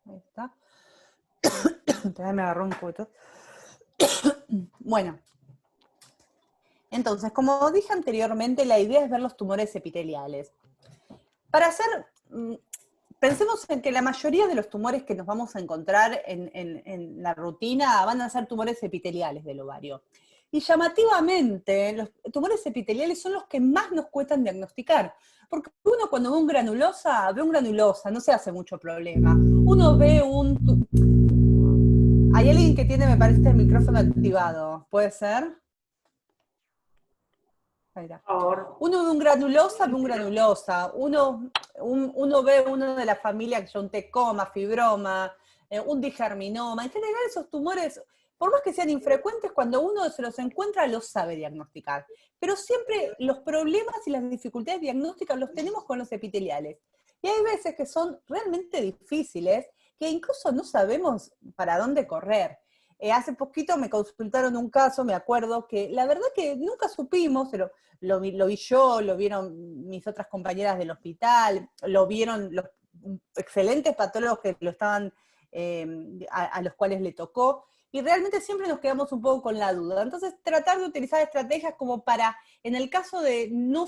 Ahí está. Todavía me agarró un poquito. Bueno, entonces, como dije anteriormente, la idea es ver los tumores epiteliales. Para hacer, pensemos en que la mayoría de los tumores que nos vamos a encontrar en la rutina van a ser tumores epiteliales del ovario. Y llamativamente, los tumores epiteliales son los que más nos cuestan diagnosticar. Porque uno cuando ve un granulosa, no se hace mucho problema. Uno ve Hay alguien que tiene, me parece, el micrófono activado. ¿Puede ser? Ahí está. Por favor. Uno ve un granulosa. Uno ve uno de la familia que son tecoma, fibroma, un digerminoma. En general esos tumores, por más que sean infrecuentes, cuando uno se los encuentra los sabe diagnosticar. Pero siempre los problemas y las dificultades diagnósticas los tenemos con los epiteliales. Y hay veces que son realmente difíciles, que incluso no sabemos para dónde correr. Hace poquito me consultaron un caso, me acuerdo, que la verdad que nunca supimos, pero lo vi yo, lo vieron mis otras compañeras del hospital, lo vieron los excelentes patólogos que lo estaban, a los cuales le tocó, y realmente siempre nos quedamos un poco con la duda. Entonces, tratar de utilizar estrategias como para, en el caso de no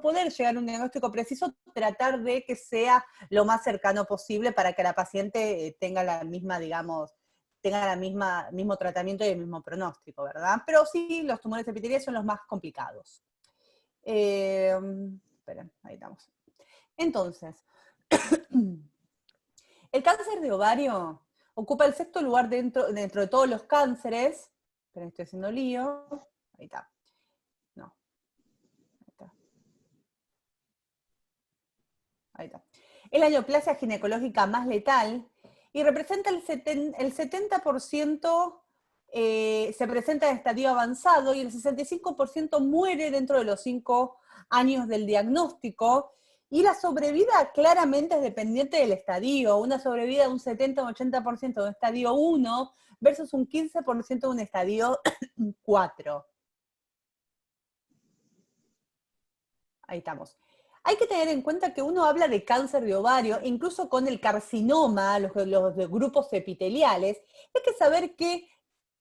poder llegar a un diagnóstico preciso, tratar de que sea lo más cercano posible para que la paciente tenga la misma, digamos, tenga el mismo tratamiento y el mismo pronóstico, ¿verdad? Pero sí, los tumores epiteliales son los más complicados. Esperen, ahí estamos. Entonces, el cáncer de ovario ocupa el sexto lugar dentro de todos los cánceres. Esperen, estoy haciendo lío. Ahí está. No. Ahí está. Ahí está. Es la neoplasia ginecológica más letal y representa el 70%, se presenta en estadio avanzado y el 65% muere dentro de los 5 años del diagnóstico. Y la sobrevida claramente es dependiente del estadio, una sobrevida de un 70 o 80% de un estadio 1 versus un 15% de un estadio 4. Ahí estamos. Hay que tener en cuenta que uno habla de cáncer de ovario, incluso con el carcinoma, los de grupos epiteliales. Hay que saber que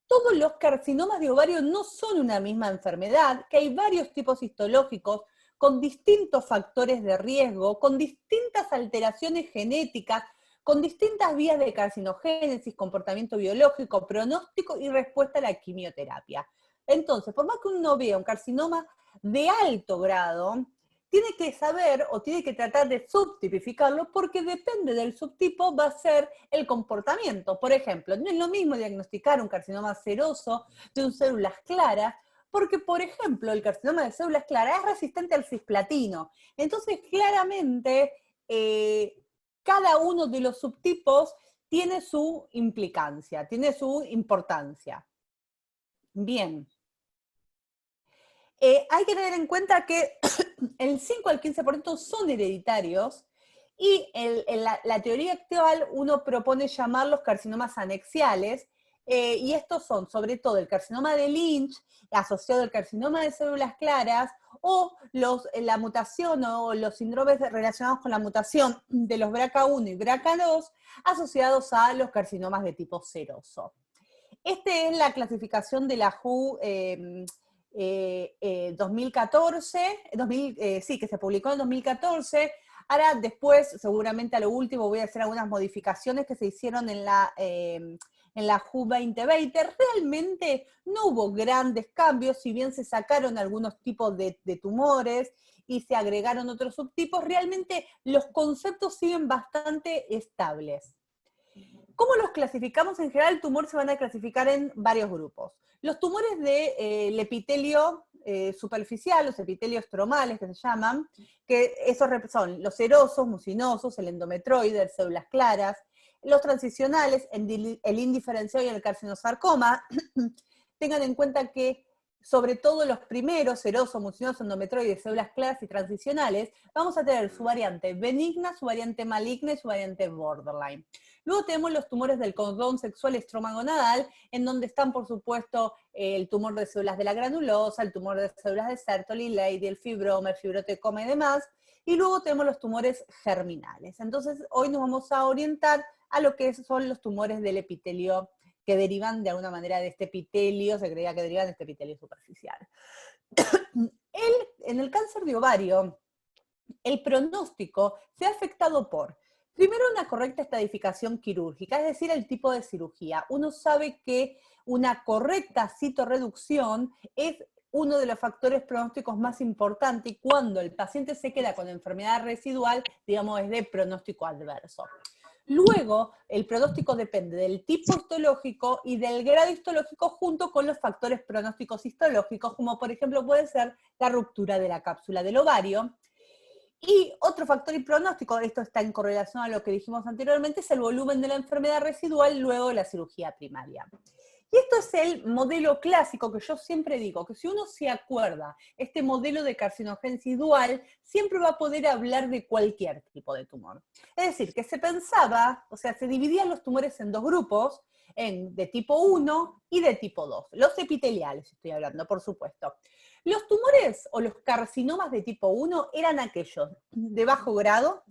todos los carcinomas de ovario no son una misma enfermedad, que hay varios tipos histológicos con distintos factores de riesgo, con distintas alteraciones genéticas, con distintas vías de carcinogénesis, comportamiento biológico, pronóstico y respuesta a la quimioterapia. Entonces, por más que uno vea un carcinoma de alto grado, tiene que saber o tiene que tratar de subtipificarlo porque depende del subtipo va a ser el comportamiento. Por ejemplo, no es lo mismo diagnosticar un carcinoma seroso de un células claras porque, por ejemplo, el carcinoma de células claras es resistente al cisplatino. Entonces, claramente, cada uno de los subtipos tiene su implicancia, tiene su importancia. Bien. Hay que tener en cuenta que el 5 al 15% son hereditarios y en la teoría actual uno propone llamarlos carcinomas anexiales, y estos son sobre todo el carcinoma de Lynch asociado al carcinoma de células claras o la mutación o los síndromes relacionados con la mutación de los BRCA1 y BRCA2 asociados a los carcinomas de tipo seroso. Esta es la clasificación de la WHO 2014, sí, que se publicó en 2014. Ahora, después, seguramente a lo último, voy a hacer algunas modificaciones que se hicieron en la WHO 2020. Realmente no hubo grandes cambios, si bien se sacaron algunos tipos de tumores y se agregaron otros subtipos, realmente los conceptos siguen bastante estables. ¿Cómo los clasificamos? En general, el tumor se van a clasificar en varios grupos. Los tumores del epitelio superficial, los epitelios estromales que se llaman, que esos son los serosos, mucinosos, el endometroide, las células claras, los transicionales, el indiferenciado y el carcinosarcoma. Tengan en cuenta que sobre todo los primeros, seroso, mucinoso, endometrioide, células claras y transicionales, vamos a tener su variante benigna, su variante maligna y su variante borderline. Luego tenemos los tumores del cordón sexual estromagonadal, en donde están, por supuesto, el tumor de células de la granulosa, el tumor de células de Sertoli, Leydig, el fibroma, el fibrotecoma y demás. Y luego tenemos los tumores germinales. Entonces, hoy nos vamos a orientar a lo que son los tumores del epitelio, que derivan de alguna manera de este epitelio, se creía que derivan de este epitelio superficial. En el cáncer de ovario, el pronóstico se ha afectado por, primero, una correcta estadificación quirúrgica, es decir, el tipo de cirugía. Uno sabe que una correcta citorreducción es uno de los factores pronósticos más importantes, y cuando el paciente se queda con enfermedad residual, digamos, es de pronóstico adverso. Luego, el pronóstico depende del tipo histológico y del grado histológico, junto con los factores pronósticos histológicos, como por ejemplo puede ser la ruptura de la cápsula del ovario. Y otro factor y pronóstico, esto está en correlación a lo que dijimos anteriormente, es el volumen de la enfermedad residual luego de la cirugía primaria. Y esto es el modelo clásico que yo siempre digo, que si uno se acuerda, este modelo de carcinogénesis dual, siempre va a poder hablar de cualquier tipo de tumor. Es decir, que se pensaba, o sea, se dividían los tumores en dos grupos, de tipo 1 y de tipo 2. Los epiteliales estoy hablando, por supuesto. Los tumores o los carcinomas de tipo 1 eran aquellos de bajo grado,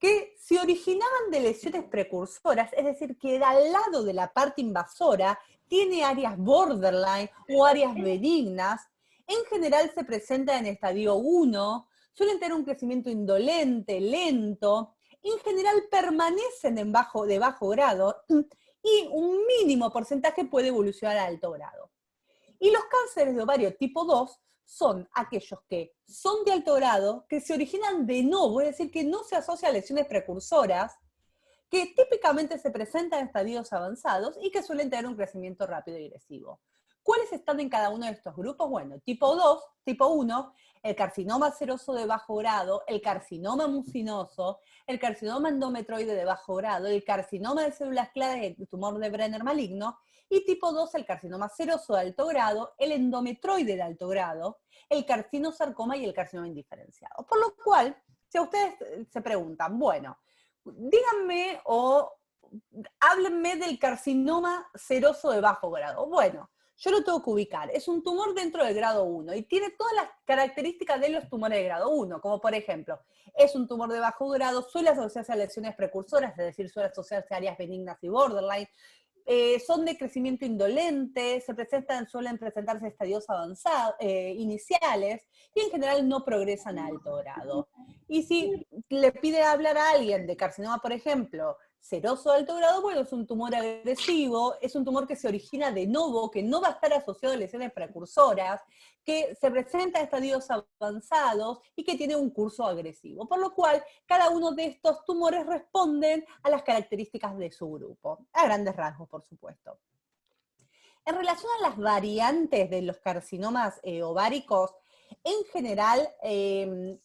que se originaban de lesiones precursoras, es decir, que al lado de la parte invasora tiene áreas borderline o áreas benignas. En general se presentan en estadio 1, suelen tener un crecimiento indolente, lento, en general permanecen de bajo grado, y un mínimo porcentaje puede evolucionar a alto grado. Y los cánceres de ovario tipo 2 son aquellos que son de alto grado, que se originan de novo, es decir, que no se asocian a lesiones precursoras, que típicamente se presentan en estadios avanzados y que suelen tener un crecimiento rápido y agresivo. ¿Cuáles están en cada uno de estos grupos? Bueno, tipo 2, tipo 1, el carcinoma seroso de bajo grado, el carcinoma mucinoso, el carcinoma endometroide de bajo grado, el carcinoma de células claras y el tumor de Brenner maligno, y tipo 2, el carcinoma seroso de alto grado, el endometroide de alto grado, el carcinosarcoma y el carcinoma indiferenciado. Por lo cual, si a ustedes se preguntan, bueno, díganme o háblenme del carcinoma seroso de bajo grado. Bueno, yo lo tengo que ubicar. Es un tumor dentro del grado 1 y tiene todas las características de los tumores de grado 1, como por ejemplo, es un tumor de bajo grado, suele asociarse a lesiones precursoras, es decir, suele asociarse a áreas benignas y borderline, son de crecimiento indolente, suelen presentarse estadios avanzados, iniciales, y en general no progresan a alto grado. Y si le pide hablar a alguien de carcinoma, por ejemplo, seroso de alto grado, bueno, es un tumor agresivo, es un tumor que se origina de novo, que no va a estar asociado a lesiones precursoras, que se presenta en estadios avanzados y que tiene un curso agresivo. Por lo cual, cada uno de estos tumores responden a las características de su grupo, a grandes rasgos, por supuesto. En relación a las variantes de los carcinomas ováricos, en general,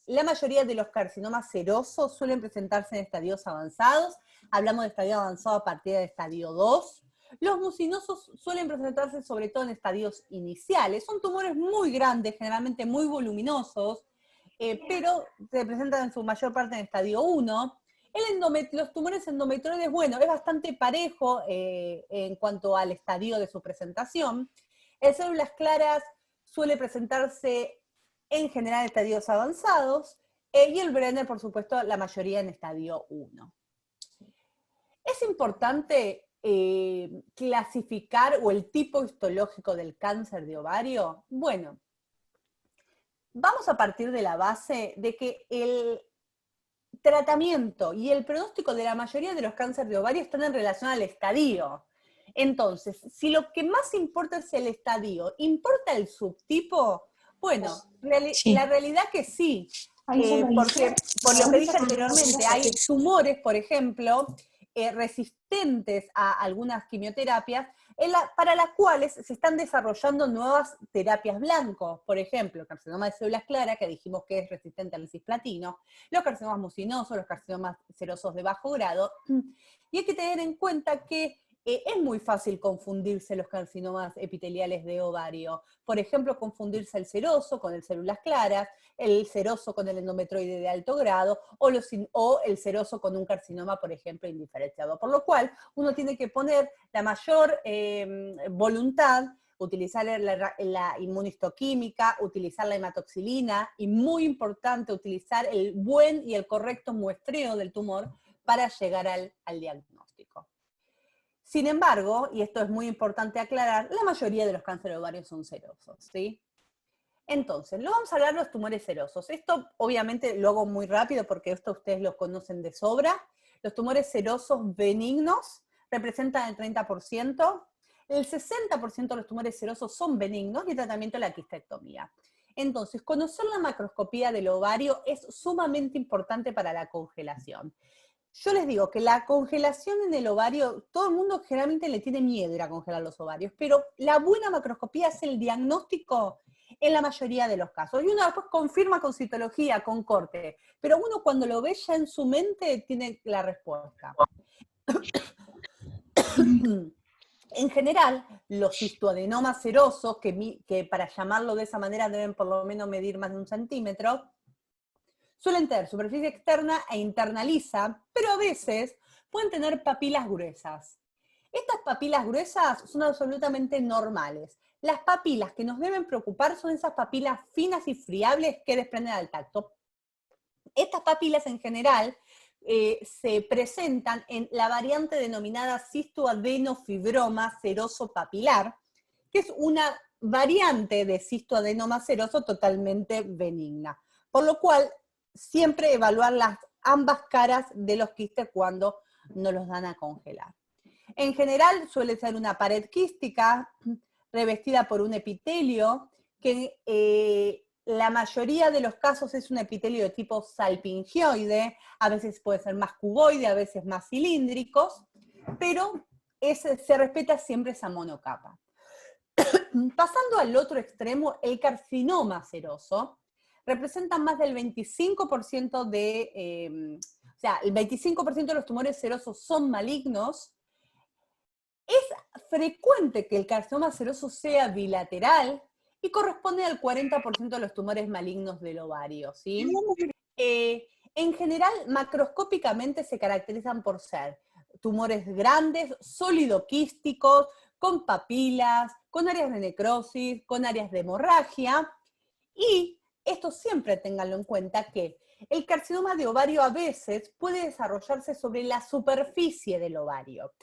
la mayoría de los carcinomas serosos suelen presentarse en estadios avanzados. Hablamos de estadio avanzado a partir del estadio 2. Los mucinosos suelen presentarse sobre todo en estadios iniciales. Son tumores muy grandes, generalmente muy voluminosos, pero se presentan en su mayor parte en estadio 1. Los tumores endometrioides, bueno, es bastante parejo en cuanto al estadio de su presentación. En células claras suele presentarse en general en estadios avanzados, y el Brenner, por supuesto, la mayoría en estadio 1. Es importante clasificar o el tipo histológico del cáncer de ovario. Bueno, vamos a partir de la base de que el tratamiento y el pronóstico de la mayoría de los cánceres de ovario están en relación al estadio. Entonces, si lo que más importa es el estadio, ¿importa el subtipo? Bueno, la realidad que sí, porque por lo que dije anteriormente, hay tumores, por ejemplo, resistentes a algunas quimioterapias, para las cuales se están desarrollando nuevas terapias blancos. Por ejemplo, el carcinoma de células claras, que dijimos que es resistente al cisplatino, los carcinomas mucinosos, los carcinomas serosos de bajo grado. Y hay que tener en cuenta que es muy fácil confundirse los carcinomas epiteliales de ovario. Por ejemplo, confundirse el seroso con el células claras, el seroso con el endometroide de alto grado, o el seroso con un carcinoma, por ejemplo, indiferenciado. Por lo cual, uno tiene que poner la mayor voluntad, utilizar la inmunistoquímica, utilizar la hematoxilina, y muy importante, utilizar el buen y el correcto muestreo del tumor para llegar al diagnóstico. Sin embargo, y esto es muy importante aclarar, la mayoría de los cánceres de ovario son serosos, ¿sí? Entonces, lo vamos a hablar de los tumores serosos. Esto obviamente lo hago muy rápido porque esto ustedes lo conocen de sobra. Los tumores serosos benignos representan el 30%. El 60% de los tumores serosos son benignos y el tratamiento es la quistectomía. Entonces, conocer la macroscopía del ovario es sumamente importante para la congelación. Yo les digo que la congelación en el ovario, todo el mundo generalmente le tiene miedo a ir a congelar los ovarios, pero la buena macroscopía es el diagnóstico en la mayoría de los casos. Y uno después confirma con citología, con corte, pero uno cuando lo ve ya en su mente tiene la respuesta. En general, los cistoadenomas serosos, que para llamarlo de esa manera deben por lo menos medir más de 1 centímetro, suelen tener superficie externa e interna lisa, pero a veces pueden tener papilas gruesas. Estas papilas gruesas son absolutamente normales. Las papilas que nos deben preocupar son esas papilas finas y friables que desprenden al tacto. Estas papilas en general se presentan en la variante denominada cistoadenofibroma seroso papilar, que es una variante de cistoadenoma seroso totalmente benigna. Por lo cual, siempre evaluar ambas caras de los quistes cuando nos los dan a congelar. En general suele ser una pared quística revestida por un epitelio que la mayoría de los casos es un epitelio de tipo salpingioide, a veces puede ser más cuboide, a veces más cilíndricos, pero se respeta siempre esa monocapa. Pasando al otro extremo, el carcinoma seroso representa más del 25% o sea, el 25% de los tumores serosos son malignos. Es frecuente que el carcinoma seroso sea bilateral y corresponde al 40% de los tumores malignos del ovario, ¿sí? En general, macroscópicamente se caracterizan por ser tumores grandes, sólido-quísticos, con papilas, con áreas de necrosis, con áreas de hemorragia, y esto siempre ténganlo en cuenta que el carcinoma de ovario a veces puede desarrollarse sobre la superficie del ovario.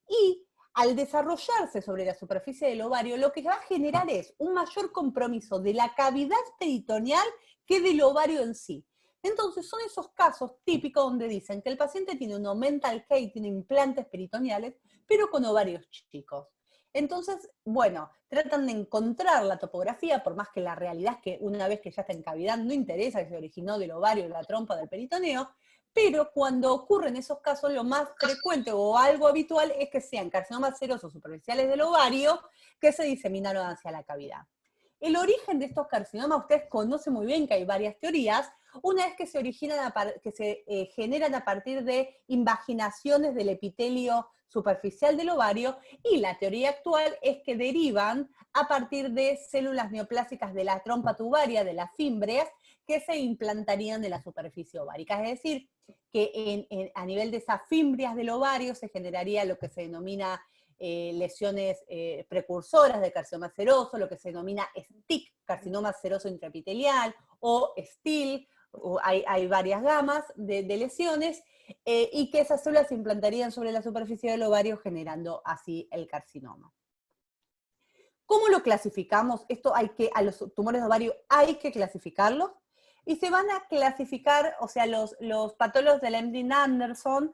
Y al desarrollarse sobre la superficie del ovario, lo que va a generar es un mayor compromiso de la cavidad peritoneal que del ovario en sí. Entonces son esos casos típicos donde dicen que el paciente tiene un mental case, tiene implantes peritoneales, pero con ovarios chicos. Entonces, bueno, tratan de encontrar la topografía, por más que la realidad es que una vez que ya está en cavidad no interesa que se originó del ovario, de la trompa, del peritoneo, pero cuando ocurren esos casos, lo más frecuente o algo habitual es que sean carcinomas serosos superficiales del ovario que se diseminaron hacia la cavidad. El origen de estos carcinomas, ustedes conocen muy bien que hay varias teorías. Una es que se generan a partir de invaginaciones del epitelio superficial del ovario, y la teoría actual es que derivan a partir de células neoplásicas de la trompa tubaria, de las fímbreas, que se implantarían en la superficie ovárica. Es decir, que a nivel de esas fímbrias del ovario se generaría lo que se denomina lesiones precursoras de carcinoma seroso, lo que se denomina STIC, carcinoma seroso intraepitelial, o STIL, hay varias gamas de lesiones, y que esas células se implantarían sobre la superficie del ovario generando así el carcinoma. ¿Cómo lo clasificamos? A los tumores de ovario hay que clasificarlos, y se van a clasificar, o sea, los patólogos del MD Anderson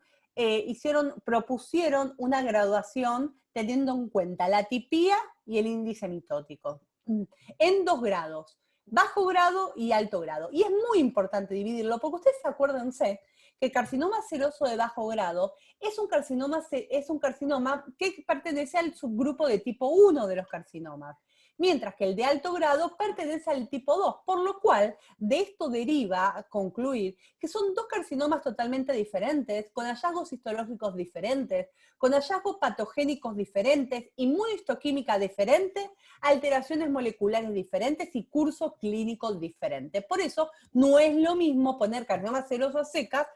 propusieron una graduación teniendo en cuenta la tipía y el índice mitótico, en 2 grados, bajo grado y alto grado. Y es muy importante dividirlo, porque ustedes acuérdense que el carcinoma seroso de bajo grado es un carcinoma que pertenece al subgrupo de tipo 1 de los carcinomas. mientras que el de alto grado pertenece al tipo 2, por lo cual de esto deriva a concluir que son dos carcinomas totalmente diferentes, con hallazgos histológicos diferentes, con hallazgos patogénicos diferentes, inmunohistoquímica diferente, alteraciones moleculares diferentes y curso clínico diferente. Por eso no es lo mismo poner carcinoma seroso a secas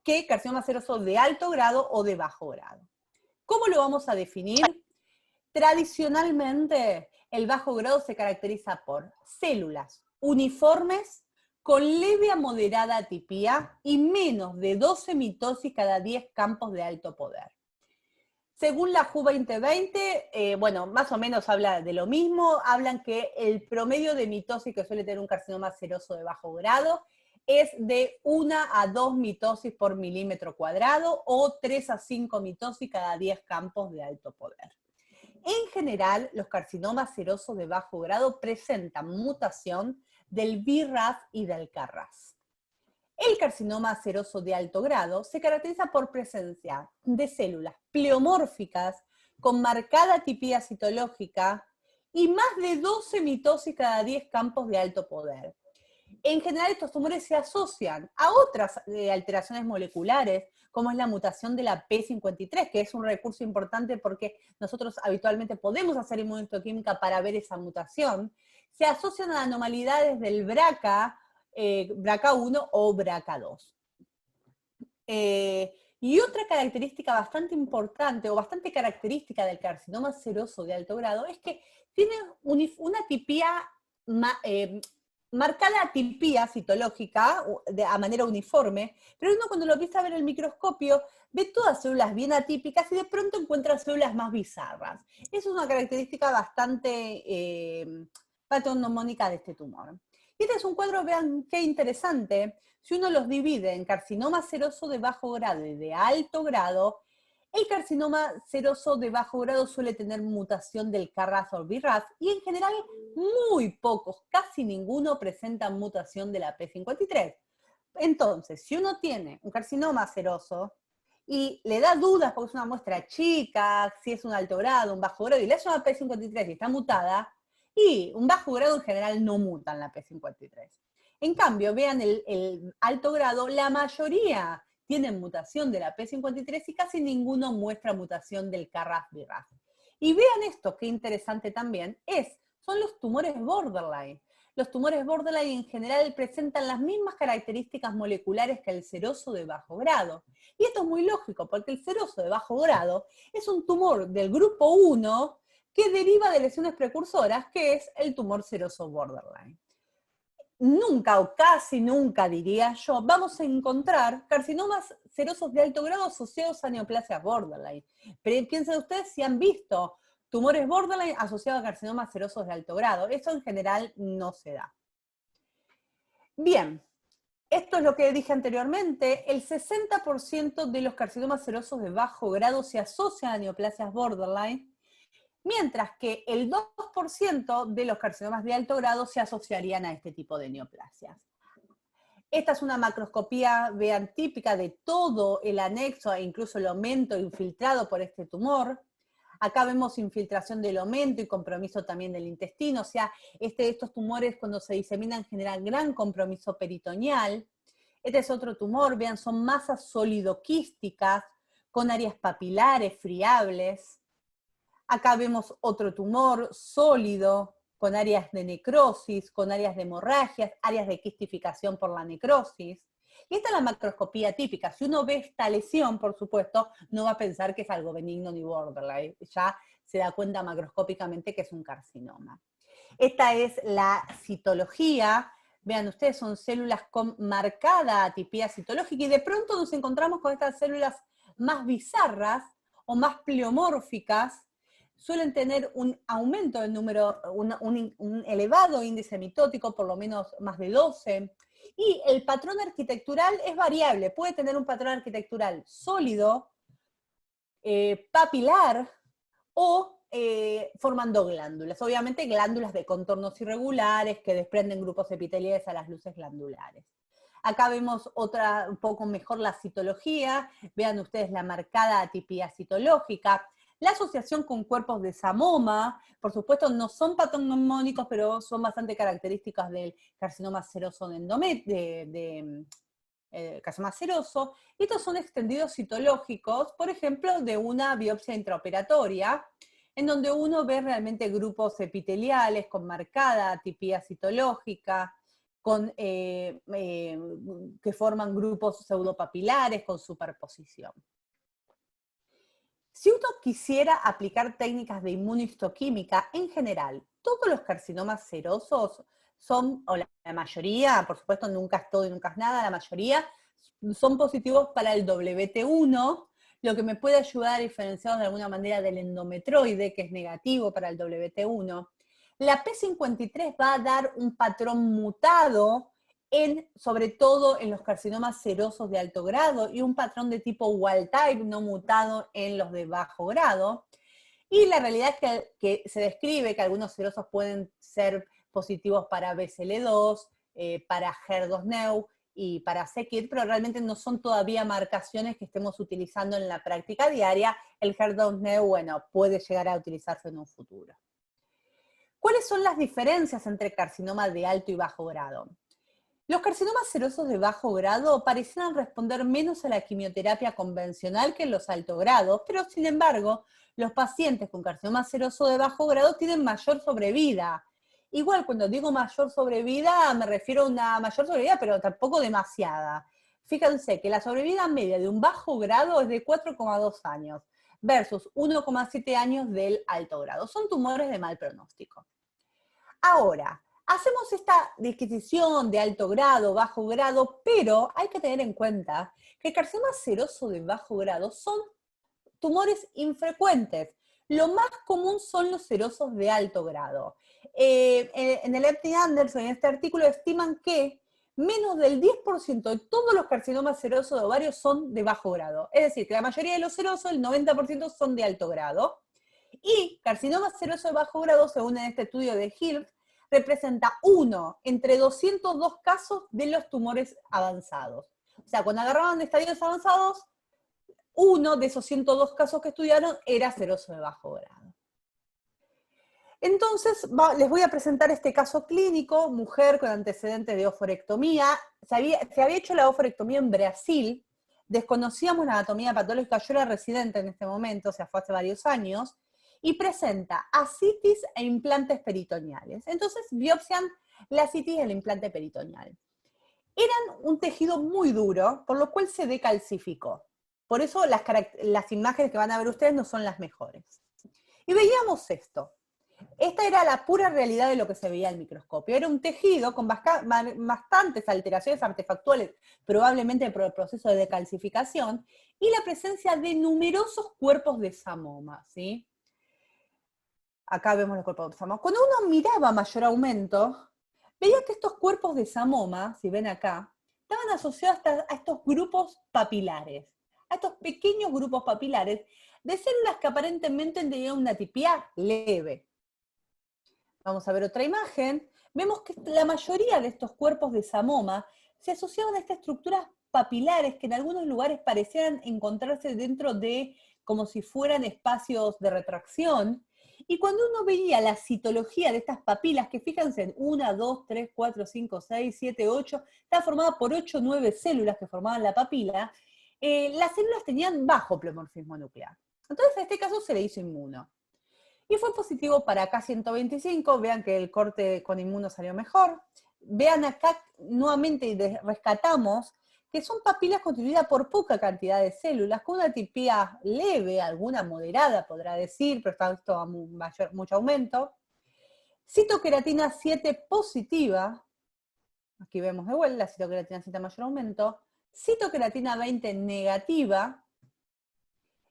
que carcinoma seroso de alto grado o de bajo grado. ¿Cómo lo vamos a definir? Tradicionalmente, el bajo grado se caracteriza por células uniformes con leve a moderada atipía y menos de 12 mitosis cada 10 campos de alto poder. Según la WHO 2020, bueno, más o menos habla de lo mismo, hablan que el promedio de mitosis que suele tener un carcinoma seroso de bajo grado es de 1 a 2 mitosis por milímetro cuadrado o 3 a 5 mitosis cada 10 campos de alto poder. En general, los carcinomas serosos de bajo grado presentan mutación del BRAF y del KRAS. El carcinoma seroso de alto grado se caracteriza por presencia de células pleomórficas con marcada atipía citológica y más de 12 mitosis cada 10 campos de alto poder. En general, estos tumores se asocian a otras alteraciones moleculares, como es la mutación de la P53, que es un recurso importante porque nosotros habitualmente podemos hacer inmunohistoquímica para ver esa mutación. Se asocian a anormalidades del BRCA, BRCA1 o BRCA2. Y otra característica bastante importante o bastante característica del carcinoma seroso de alto grado es que tiene una atipía marcada atipía citológica a manera uniforme, pero uno cuando lo empieza a ver en el microscopio ve todas células bien atípicas y de pronto encuentra células más bizarras. Es una característica bastante patognomónica de este tumor. Y este es un cuadro, vean qué interesante, si uno los divide en carcinoma seroso de bajo grado y de alto grado, el carcinoma seroso de bajo grado suele tener mutación del KRAS o BRAF y en general muy pocos, casi ninguno presentan mutación de la P53. Entonces, si uno tiene un carcinoma seroso y le da dudas porque es una muestra chica, si es un alto grado, un bajo grado, y le hace una P53 y está mutada, y un bajo grado en general no muta en la P53. En cambio, vean el alto grado, la mayoría tienen mutación de la P53 y casi ninguno muestra mutación del KRAS-BRAF. Y vean esto, qué interesante también, son los tumores borderline. Los tumores borderline en general presentan las mismas características moleculares que el seroso de bajo grado. Y esto es muy lógico, porque el seroso de bajo grado es un tumor del grupo 1 que deriva de lesiones precursoras, que es el tumor seroso borderline. Nunca o casi nunca, diría yo, vamos a encontrar carcinomas serosos de alto grado asociados a neoplasias borderline. Pero piensen ustedes si han visto tumores borderline asociados a carcinomas serosos de alto grado. Eso en general no se da. Bien, esto es lo que dije anteriormente, el 60% de los carcinomas serosos de bajo grado se asocian a neoplasias borderline, mientras que el 2% de los carcinomas de alto grado se asociarían a este tipo de neoplasias. Esta es una macroscopía, vean, típica de todo el anexo e incluso el omento infiltrado por este tumor. Acá vemos infiltración del omento y compromiso también del intestino, o sea, estos tumores cuando se diseminan generan gran compromiso peritoneal. Este es otro tumor, vean, son masas sólido-quísticas con áreas papilares, friables. Acá vemos otro tumor sólido, con áreas de necrosis, con áreas de hemorragias, áreas de quistificación por la necrosis. Y esta es la macroscopía típica. Si uno ve esta lesión, por supuesto, no va a pensar que es algo benigno ni borderline. Ya se da cuenta macroscópicamente que es un carcinoma. Esta es la citología. Vean ustedes, son células con marcada atipía citológica y de pronto nos encontramos con estas células más bizarras o más pleomórficas. Suelen tener un aumento del número, un elevado índice mitótico, por lo menos más de 12, y el patrón arquitectural es variable, puede tener un patrón arquitectural sólido, papilar, o formando glándulas, obviamente glándulas de contornos irregulares que desprenden grupos epiteliales a las luces glandulares. Acá vemos un poco mejor la citología, vean ustedes la marcada atipía citológica. La asociación con cuerpos de samoma, por supuesto no son patognomónicos, pero son bastante características del carcinoma seroso carcinoma seroso. Estos son extendidos citológicos, por ejemplo, de una biopsia intraoperatoria, en donde uno ve realmente grupos epiteliales con marcada atipía citológica, que forman grupos pseudopapilares con superposición. Si uno quisiera aplicar técnicas de inmunohistoquímica, en general, todos los carcinomas serosos son, o la mayoría, por supuesto nunca es todo y nunca es nada, la mayoría son positivos para el WT1, lo que me puede ayudar a diferenciarlos de alguna manera del endometroide, que es negativo para el WT1. La P53 va a dar un patrón mutado, sobre todo en los carcinomas serosos de alto grado, y un patrón de tipo wild type no mutado en los de bajo grado. Y la realidad es que se describe que algunos serosos pueden ser positivos para BCL2, para HER2-Neu y para c-KIT, pero realmente no son todavía marcaciones que estemos utilizando en la práctica diaria. El HER2-Neu, bueno, puede llegar a utilizarse en un futuro. ¿Cuáles son las diferencias entre carcinoma de alto y bajo grado? Los carcinomas serosos de bajo grado parecieran responder menos a la quimioterapia convencional que en los alto grados, pero sin embargo, los pacientes con carcinoma seroso de bajo grado tienen mayor sobrevida. Igual, cuando digo mayor sobrevida, me refiero a una mayor sobrevida, pero tampoco demasiada. Fíjense que la sobrevida media de un bajo grado es de 4,2 años, versus 1,7 años del alto grado. Son tumores de mal pronóstico. Ahora, hacemos esta disquisición de alto grado, bajo grado, pero hay que tener en cuenta que el carcinoma seroso de bajo grado son tumores infrecuentes. Lo más común son los serosos de alto grado. En el Epstein Anderson, en este artículo, estiman que menos del 10% de todos los carcinomas serosos de ovario son de bajo grado. Es decir, que la mayoría de los serosos, el 90%, son de alto grado. Y carcinoma seroso de bajo grado, según en este estudio de Hill, representa 1 entre 202 casos de los tumores avanzados. O sea, cuando agarraban de estadios avanzados, 1 de esos 102 casos que estudiaron era seroso de bajo grado. Entonces, les voy a presentar este caso clínico, mujer con antecedentes de oforectomía. Se había hecho la oforectomía en Brasil, desconocíamos la anatomía patológica, yo era residente en este momento, o sea, fue hace varios años, y presenta ascitis e implantes peritoneales. Entonces, biopsian la ascitis y el implante peritoneal. Eran un tejido muy duro, por lo cual se decalcificó. Por eso las imágenes que van a ver ustedes no son las mejores. Y veíamos esto. Esta era la pura realidad de lo que se veía al microscopio. Era un tejido con bastantes alteraciones artefactuales, probablemente por el proceso de decalcificación, y la presencia de numerosos cuerpos de samoma, ¿sí? Acá vemos los cuerpos de samoma. Cuando uno miraba mayor aumento, veía que estos cuerpos de samoma, si ven acá, estaban asociados a estos grupos papilares, a estos pequeños grupos papilares de células que aparentemente tenían una atipia leve. Vamos a ver otra imagen. Vemos que la mayoría de estos cuerpos de samoma se asociaban a estas estructuras papilares que en algunos lugares parecían encontrarse dentro de como si fueran espacios de retracción. Y cuando uno veía la citología de estas papilas, que fíjense en 1, 2, 3, 4, 5, 6, 7, 8, está formada por 8 o 9 células que formaban la papila, las células tenían bajo pleomorfismo nuclear. Entonces, en este caso se le hizo inmuno. Y fue positivo para K125, vean que el corte con inmuno salió mejor. Vean acá nuevamente rescatamos que son papilas constituidas por poca cantidad de células, con una atipia leve, alguna moderada podrá decir, pero está esto a mucho aumento. Citoqueratina 7 positiva, aquí vemos de vuelta la citoqueratina 7 mayor aumento, citoqueratina 20 negativa,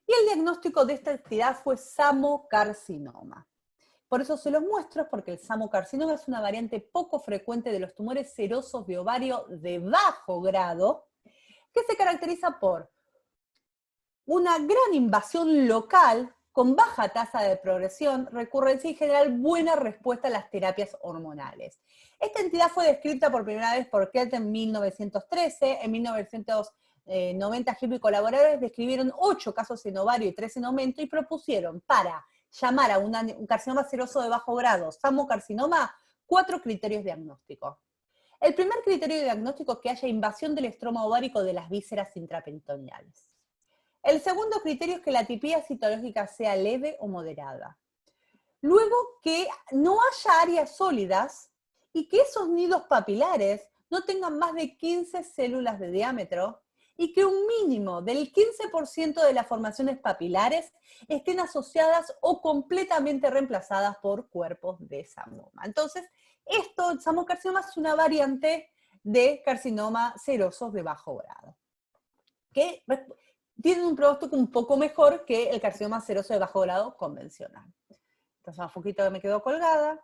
y el diagnóstico de esta entidad fue samocarcinoma. Por eso se los muestro, porque el samocarcinoma es una variante poco frecuente de los tumores serosos de ovario de bajo grado, que se caracteriza por una gran invasión local, con baja tasa de progresión, recurrencia y en general buena respuesta a las terapias hormonales. Esta entidad fue descrita por primera vez por Kelt en 1913, en 1900 90 Gil y colaboradores describieron 8 casos en ovario y 3 en aumento y propusieron para llamar a un carcinoma seroso de bajo grado samocarcinoma 4 criterios diagnósticos. El primer criterio diagnóstico es que haya invasión del estroma ovárico de las vísceras intraperitoneales. El segundo criterio es que la atipía citológica sea leve o moderada. Luego, que no haya áreas sólidas y que esos nidos papilares no tengan más de 15 células de diámetro y que un mínimo del 15% de las formaciones papilares estén asociadas o completamente reemplazadas por cuerpos de samoma. Entonces, el samocarcinoma es una variante de carcinoma serosos de bajo grado, que tienen un pronóstico un poco mejor que el carcinoma seroso de bajo grado convencional. Entonces, un poquito que me quedó colgada.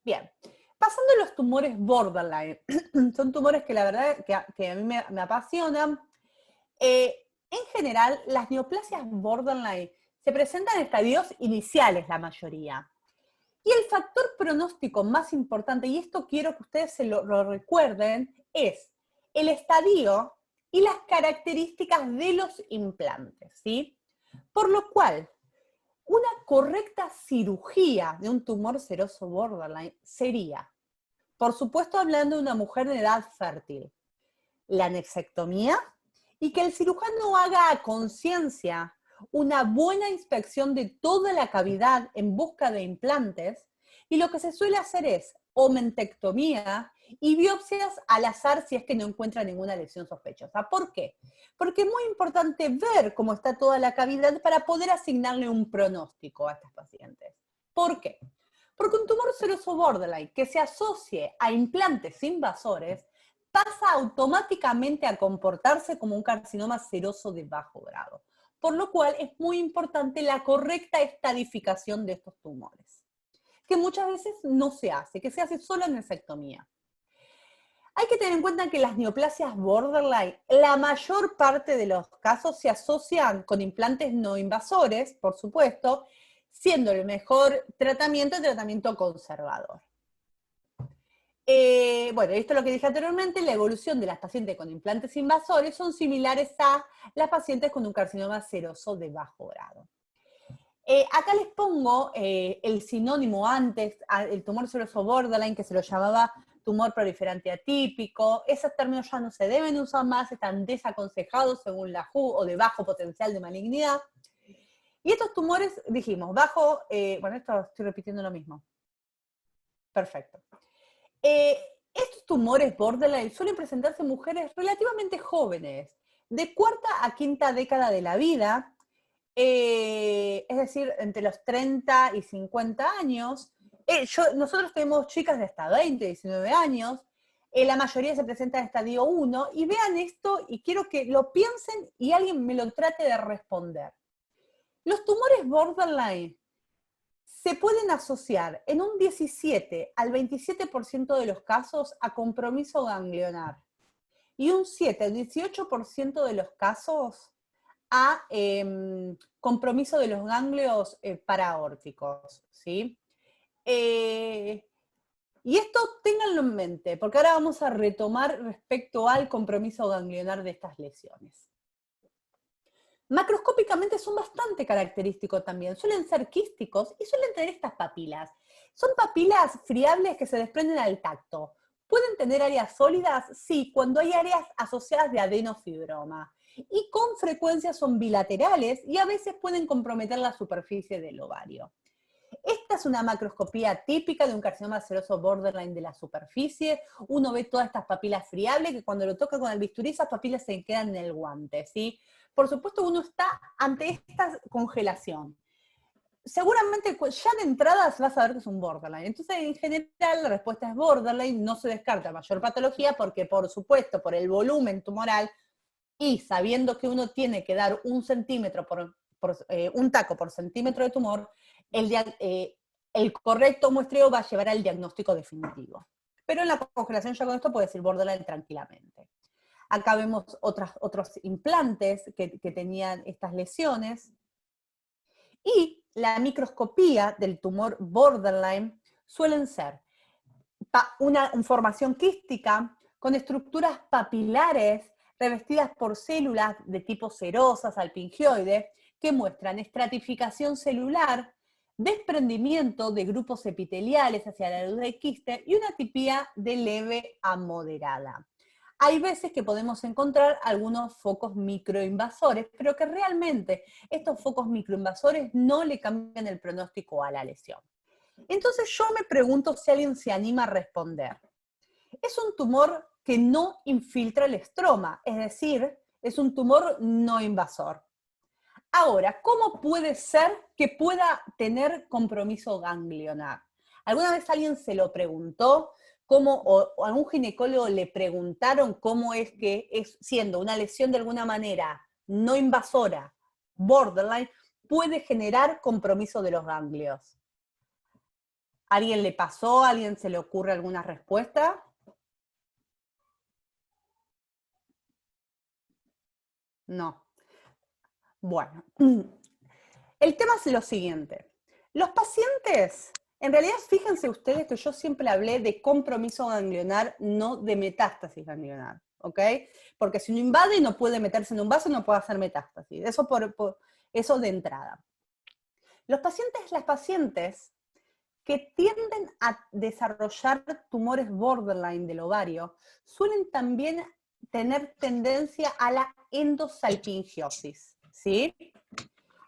Bien, pasando a los tumores borderline, son tumores que la verdad que a mí me apasionan. En general, las neoplasias borderline se presentan en estadios iniciales la mayoría. Y el factor pronóstico más importante, y esto quiero que ustedes se lo recuerden, es el estadio y las características de los implantes, ¿sí? Por lo cual, una correcta cirugía de un tumor seroso borderline sería, por supuesto hablando de una mujer en edad fértil, la anexectomía y que el cirujano haga a conciencia una buena inspección de toda la cavidad en busca de implantes, y lo que se suele hacer es omentectomía y biopsias al azar si es que no encuentra ninguna lesión sospechosa. ¿Por qué? Porque es muy importante ver cómo está toda la cavidad para poder asignarle un pronóstico a estas pacientes. ¿Por qué? Porque un tumor seroso borderline que se asocie a implantes invasores pasa automáticamente a comportarse como un carcinoma seroso de bajo grado. Por lo cual es muy importante la correcta estadificación de estos tumores, que muchas veces no se hace, que se hace solo en mastectomía. Hay que tener en cuenta que las neoplasias borderline, la mayor parte de los casos se asocian con implantes no invasores, por supuesto, siendo el mejor tratamiento el tratamiento conservador. Bueno, esto es lo que dije anteriormente, la evolución de las pacientes con implantes invasores son similares a las pacientes con un carcinoma seroso de bajo grado. Acá les pongo el sinónimo antes, el tumor seroso borderline, que se lo llamaba tumor proliferante atípico. Esos términos ya no se deben usar más, están desaconsejados según la WHO, o de bajo potencial de malignidad. Y estos tumores, dijimos, bueno, esto estoy repitiendo lo mismo. Perfecto. Estos tumores borderline suelen presentarse en mujeres relativamente jóvenes, de cuarta a quinta década de la vida, es decir, entre los 30 y 50 años. Nosotros tenemos chicas de hasta 20, 19 años, la mayoría se presenta en estadio 1, y vean esto, y quiero que lo piensen y alguien me lo trate de responder. Los tumores borderline se pueden asociar en un 17 al 27% de los casos a compromiso ganglionar, y un 7 al 18% de los casos a compromiso de los ganglios paraórticos, ¿sí? Y esto ténganlo en mente, porque ahora vamos a retomar respecto al compromiso ganglionar de estas lesiones. Macroscópicamente son bastante característicos también, suelen ser quísticos y suelen tener estas papilas. Son papilas friables que se desprenden al tacto. ¿Pueden tener áreas sólidas? Sí, cuando hay áreas asociadas de adenofibroma. Y con frecuencia son bilaterales y a veces pueden comprometer la superficie del ovario. Esta es una macroscopía típica de un carcinoma seroso borderline de la superficie. Uno ve todas estas papilas friables que cuando lo toca con el bisturí, esas papilas se quedan en el guante, ¿sí? Por supuesto, uno está ante esta congelación. Seguramente ya de entrada vas a ver que es un borderline. Entonces, en general, la respuesta es borderline, no se descarta mayor patología porque, por supuesto, por el volumen tumoral y sabiendo que uno tiene que dar 1 centímetro un taco por centímetro de tumor, el correcto muestreo va a llevar al diagnóstico definitivo. Pero en la congelación ya con esto puede decir borderline tranquilamente. Acá vemos otros implantes que tenían estas lesiones. Y la microscopía del tumor borderline suelen ser una formación quística con estructuras papilares revestidas por células de tipo serosa, salpingioide, que muestran estratificación celular, desprendimiento de grupos epiteliales hacia la luz del quiste y una atipía de leve a moderada. Hay veces que podemos encontrar algunos focos microinvasores, pero que realmente estos focos microinvasores no le cambian el pronóstico a la lesión. Entonces yo me pregunto si alguien se anima a responder. Es un tumor que no infiltra el estroma, es decir, es un tumor no invasor. Ahora, ¿cómo puede ser que pueda tener compromiso ganglionar? ¿Alguna vez alguien se lo preguntó? ¿O algún ginecólogo le preguntaron cómo es que, siendo una lesión de alguna manera no invasora, borderline, puede generar compromiso de los ganglios? ¿Alguien le pasó? ¿A alguien se le ocurre alguna respuesta? No. Bueno, el tema es lo siguiente. Los pacientes, en realidad fíjense ustedes que yo siempre hablé de compromiso ganglionar, no de metástasis ganglionar, ¿ok? Porque si no invade no puede meterse en un vaso, no puede hacer metástasis. Eso de entrada. Las pacientes que tienden a desarrollar tumores borderline del ovario suelen también tener tendencia a la endosalpingiosis, ¿sí?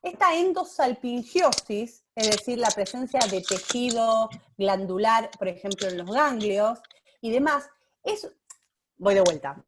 Esta endosalpingiosis, es decir, la presencia de tejido glandular, por ejemplo, en los ganglios y demás, voy de vuelta.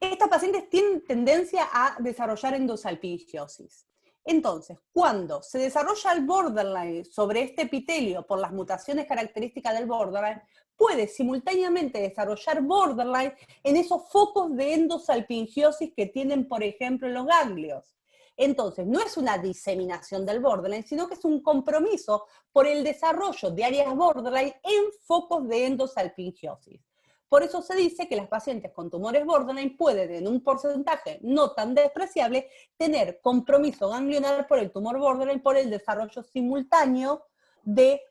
Estas pacientes tienen tendencia a desarrollar endosalpingiosis. Entonces, cuando se desarrolla el borderline sobre este epitelio por las mutaciones características del borderline, puede simultáneamente desarrollar borderline en esos focos de endosalpingiosis que tienen, por ejemplo, los ganglios. Entonces, no es una diseminación del borderline, sino que es un compromiso por el desarrollo de áreas borderline en focos de endosalpingiosis. Por eso se dice que las pacientes con tumores borderline pueden, en un porcentaje no tan despreciable, tener compromiso ganglionar por el tumor borderline por el desarrollo simultáneo de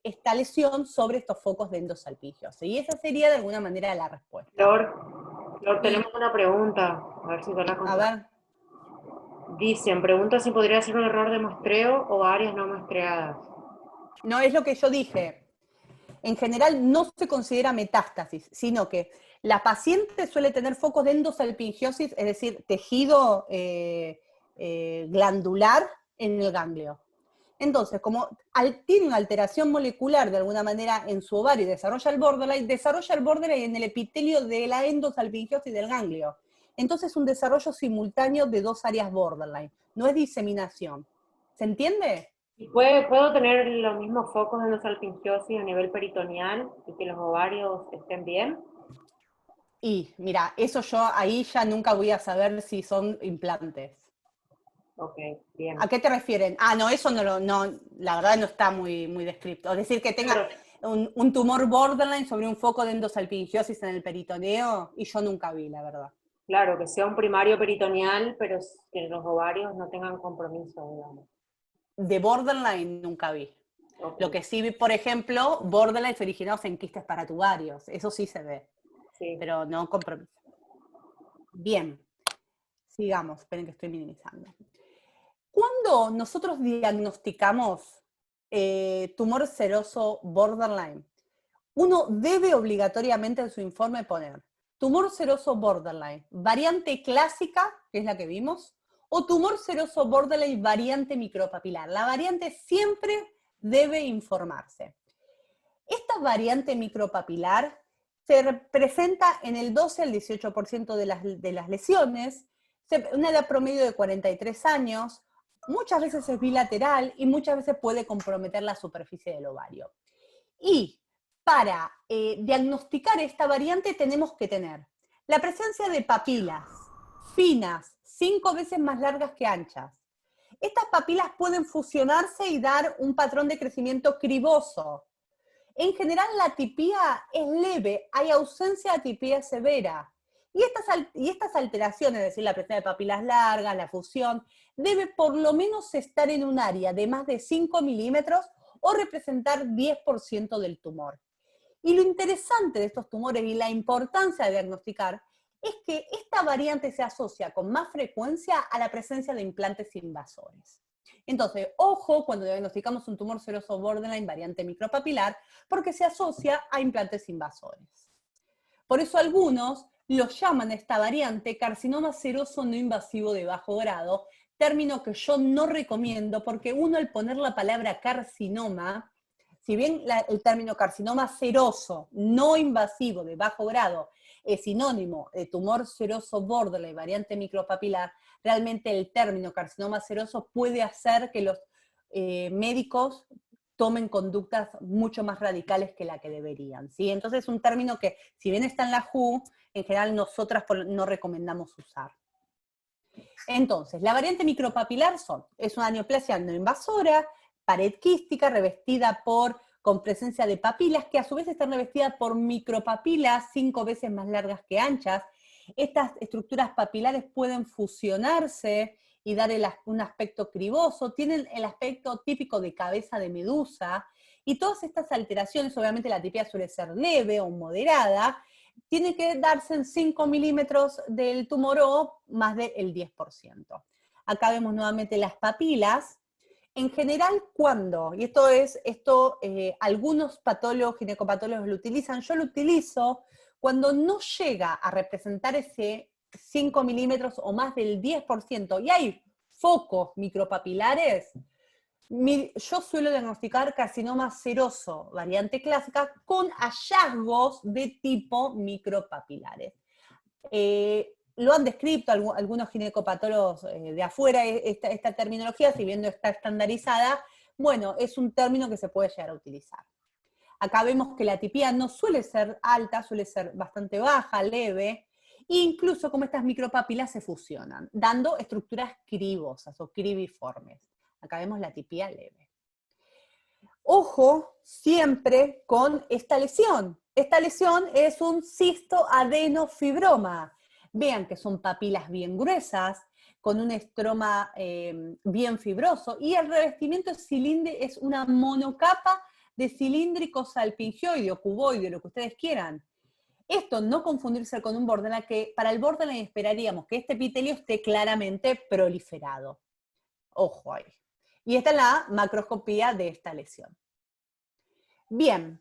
esta lesión sobre estos focos de endosalpingiosis. Y esa sería de alguna manera la respuesta. Flor, tenemos una pregunta, a ver si te la contamos. A ver. Dicen, pregunta si podría ser un error de muestreo o áreas no muestreadas. No, es lo que yo dije. En general no se considera metástasis, sino que la paciente suele tener focos de endosalpingiosis, es decir, tejido glandular en el ganglio. Entonces, como tiene una alteración molecular de alguna manera en su ovario y desarrolla el borderline en el epitelio de la endosalpingiosis del ganglio. Entonces es un desarrollo simultáneo de dos áreas borderline, no es diseminación. ¿Se entiende? ¿Y puedo tener los mismos focos de endosalpingiosis a nivel peritoneal y que los ovarios estén bien? Y mira, eso yo ahí ya nunca voy a saber si son implantes. Ok, bien. ¿A qué te refieren? Ah, no, eso la verdad no está muy, muy descrito. Es decir, que tenga un tumor borderline sobre un foco de endosalpingiosis en el peritoneo, y yo nunca vi, la verdad. Claro, que sea un primario peritoneal, pero que los ovarios no tengan compromiso, digamos. De borderline nunca vi. Okay. Lo que sí vi, por ejemplo, borderlines originados en quistes paratubarios. Eso sí se ve. Sí. Pero no compromiso. Bien. Sigamos. Esperen que estoy minimizando. Cuando nosotros diagnosticamos tumor seroso borderline, uno debe obligatoriamente en su informe poner tumor seroso borderline, variante clásica, que es la que vimos, o tumor seroso borderline variante micropapilar. La variante siempre debe informarse. Esta variante micropapilar se presenta en el 12 al 18% de las lesiones, una edad promedio de 43 años, muchas veces es bilateral y muchas veces puede comprometer la superficie del ovario. Y para diagnosticar esta variante tenemos que tener la presencia de papilas finas, 5 veces más largas que anchas. Estas papilas pueden fusionarse y dar un patrón de crecimiento criboso. En general la atipía es leve, hay ausencia de atipía severa. Y estas alteraciones, es decir, la presencia de papilas largas, la fusión, debe por lo menos estar en un área de más de 5 milímetros o representar 10% del tumor. Y lo interesante de estos tumores y la importancia de diagnosticar es que esta variante se asocia con más frecuencia a la presencia de implantes invasores. Entonces, ojo cuando diagnosticamos un tumor seroso borderline variante micropapilar, porque se asocia a implantes invasores. Por eso algunos los llaman a esta variante carcinoma seroso no invasivo de bajo grado, término que yo no recomiendo porque uno al poner la palabra carcinoma, si bien el término carcinoma seroso no invasivo de bajo grado es sinónimo de tumor seroso borderline variante micropapilar, realmente el término carcinoma seroso puede hacer que los médicos tomen conductas mucho más radicales que la que deberían, ¿sí? Entonces es un término que, si bien está en la WHO, en general nosotras no recomendamos usar. Entonces, la variante micropapilar es una neoplasia no invasora, pared quística revestida con presencia de papilas, que a su vez están revestidas por micropapilas 5 veces más largas que anchas. Estas estructuras papilares pueden fusionarse y dar un aspecto criboso, tienen el aspecto típico de cabeza de medusa, y todas estas alteraciones, obviamente la atipia suele ser leve o moderada, tiene que darse en 5 milímetros del tumor o más del 10%. Acá vemos nuevamente las papilas. En general, ¿cuándo? Y algunos patólogos, ginecopatólogos lo utilizan, yo lo utilizo cuando no llega a representar ese 5 milímetros o más del 10%, y hay focos micropapilares. Yo suelo diagnosticar carcinoma seroso, variante clásica, con hallazgos de tipo micropapilares. Lo han descrito algunos ginecopatólogos de afuera, esta terminología, si bien no está estandarizada, bueno, es un término que se puede llegar a utilizar. Acá vemos que la atipia no suele ser alta, suele ser bastante baja, leve, e incluso como estas micropapilas se fusionan, dando estructuras cribosas o cribiformes. Acá vemos la atipia leve. Ojo siempre con esta lesión. Esta lesión es un cistoadenofibroma. Vean que son papilas bien gruesas, con un estroma bien fibroso, y el revestimiento es una monocapa de cilíndrico salpingioide o cuboide, lo que ustedes quieran. Esto no confundirse con un borderline, que para el borderline esperaríamos que este epitelio esté claramente proliferado. Ojo ahí. Y esta es la macroscopía de esta lesión. Bien,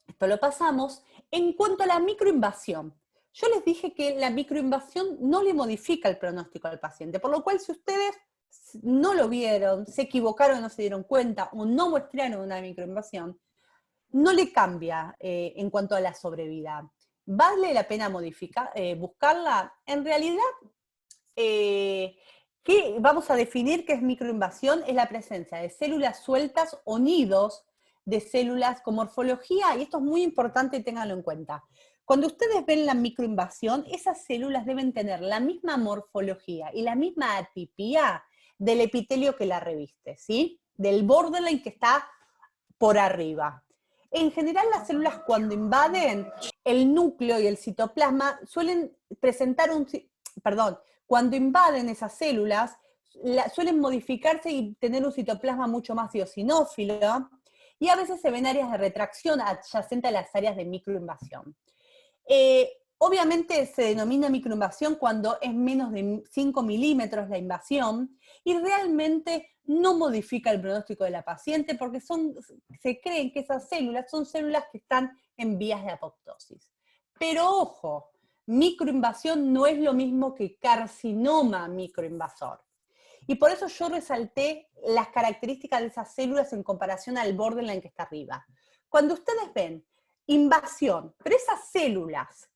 esto lo pasamos. En cuanto a la microinvasión, yo les dije que la microinvasión no le modifica el pronóstico al paciente, por lo cual si ustedes no lo vieron, se equivocaron, no se dieron cuenta o no muestrearon una microinvasión, no le cambia en cuanto a la sobrevida. ¿Vale la pena buscarla? En realidad, vamos a definir qué es microinvasión, es la presencia de células sueltas o nidos de células con morfología, y esto es muy importante, ténganlo en cuenta. Cuando ustedes ven la microinvasión, esas células deben tener la misma morfología y la misma atipia del epitelio que la reviste, ¿sí? Del borderline que está por arriba. En general, las células cuando invaden el núcleo y el citoplasma suelen presentar cuando invaden esas células, suelen modificarse y tener un citoplasma mucho más eosinófilo, y a veces se ven áreas de retracción adyacentes a las áreas de microinvasión. Obviamente se denomina microinvasión cuando es menos de 5 milímetros la invasión, y realmente no modifica el pronóstico de la paciente porque se creen que esas células son células que están en vías de apoptosis. Pero ojo, microinvasión no es lo mismo que carcinoma microinvasor. Y por eso yo resalté las características de esas células en comparación al borderline que está arriba. Cuando ustedes ven invasión, pero esas células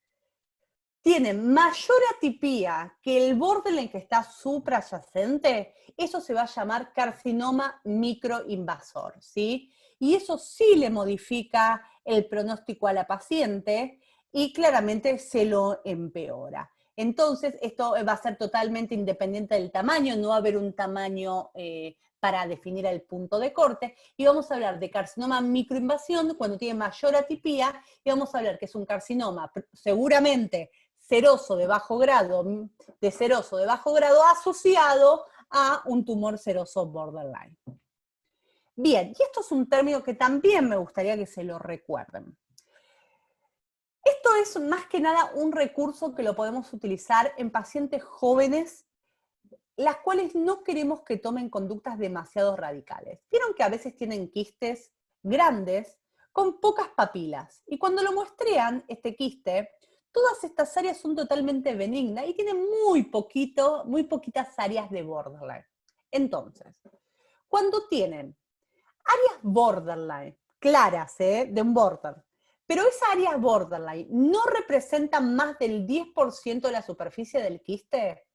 tienen mayor atipia que el borderline que está suprayacente, eso se va a llamar carcinoma microinvasor, ¿sí? Y eso sí le modifica el pronóstico a la paciente y claramente se lo empeora. Entonces, esto va a ser totalmente independiente del tamaño, no va a haber un tamaño para definir el punto de corte, y vamos a hablar de carcinoma microinvasión cuando tiene mayor atipia, y vamos a hablar que es un carcinoma seguramente seroso de bajo grado, asociado a un tumor seroso borderline. Bien, y esto es un término que también me gustaría que se lo recuerden. Esto esto es más que nada un recurso que lo podemos utilizar en pacientes jóvenes, las cuales no queremos que tomen conductas demasiado radicales. Vieron que a veces tienen quistes grandes con pocas papilas, y cuando lo muestrean, este quiste, todas estas áreas son totalmente benignas y tienen muy poquitas áreas de borderline. Entonces, cuando tienen áreas borderline, claras, de un border, pero esas áreas borderline no representan más del 10% de la superficie del quiste,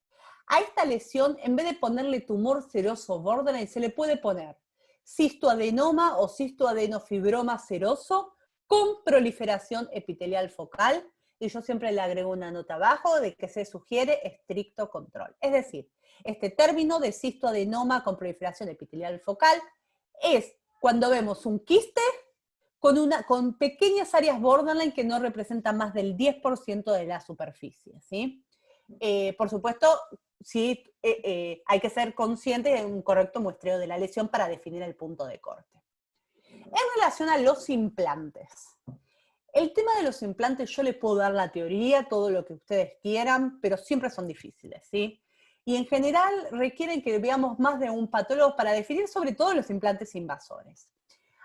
a esta lesión, en vez de ponerle tumor seroso borderline, se le puede poner cistoadenoma o cistoadenofibroma seroso con proliferación epitelial focal, y yo siempre le agrego una nota abajo de que se sugiere estricto control. Es decir, este término de cistoadenoma con proliferación epitelial focal es cuando vemos un quiste con pequeñas áreas borderline que no representan más del 10% de la superficie, ¿sí? Por supuesto, sí, hay que ser consciente de un correcto muestreo de la lesión para definir el punto de corte. En relación a los implantes, el tema de los implantes yo les puedo dar la teoría, todo lo que ustedes quieran, pero siempre son difíciles, ¿sí? Y en general requieren que veamos más de un patólogo para definir sobre todo los implantes invasores.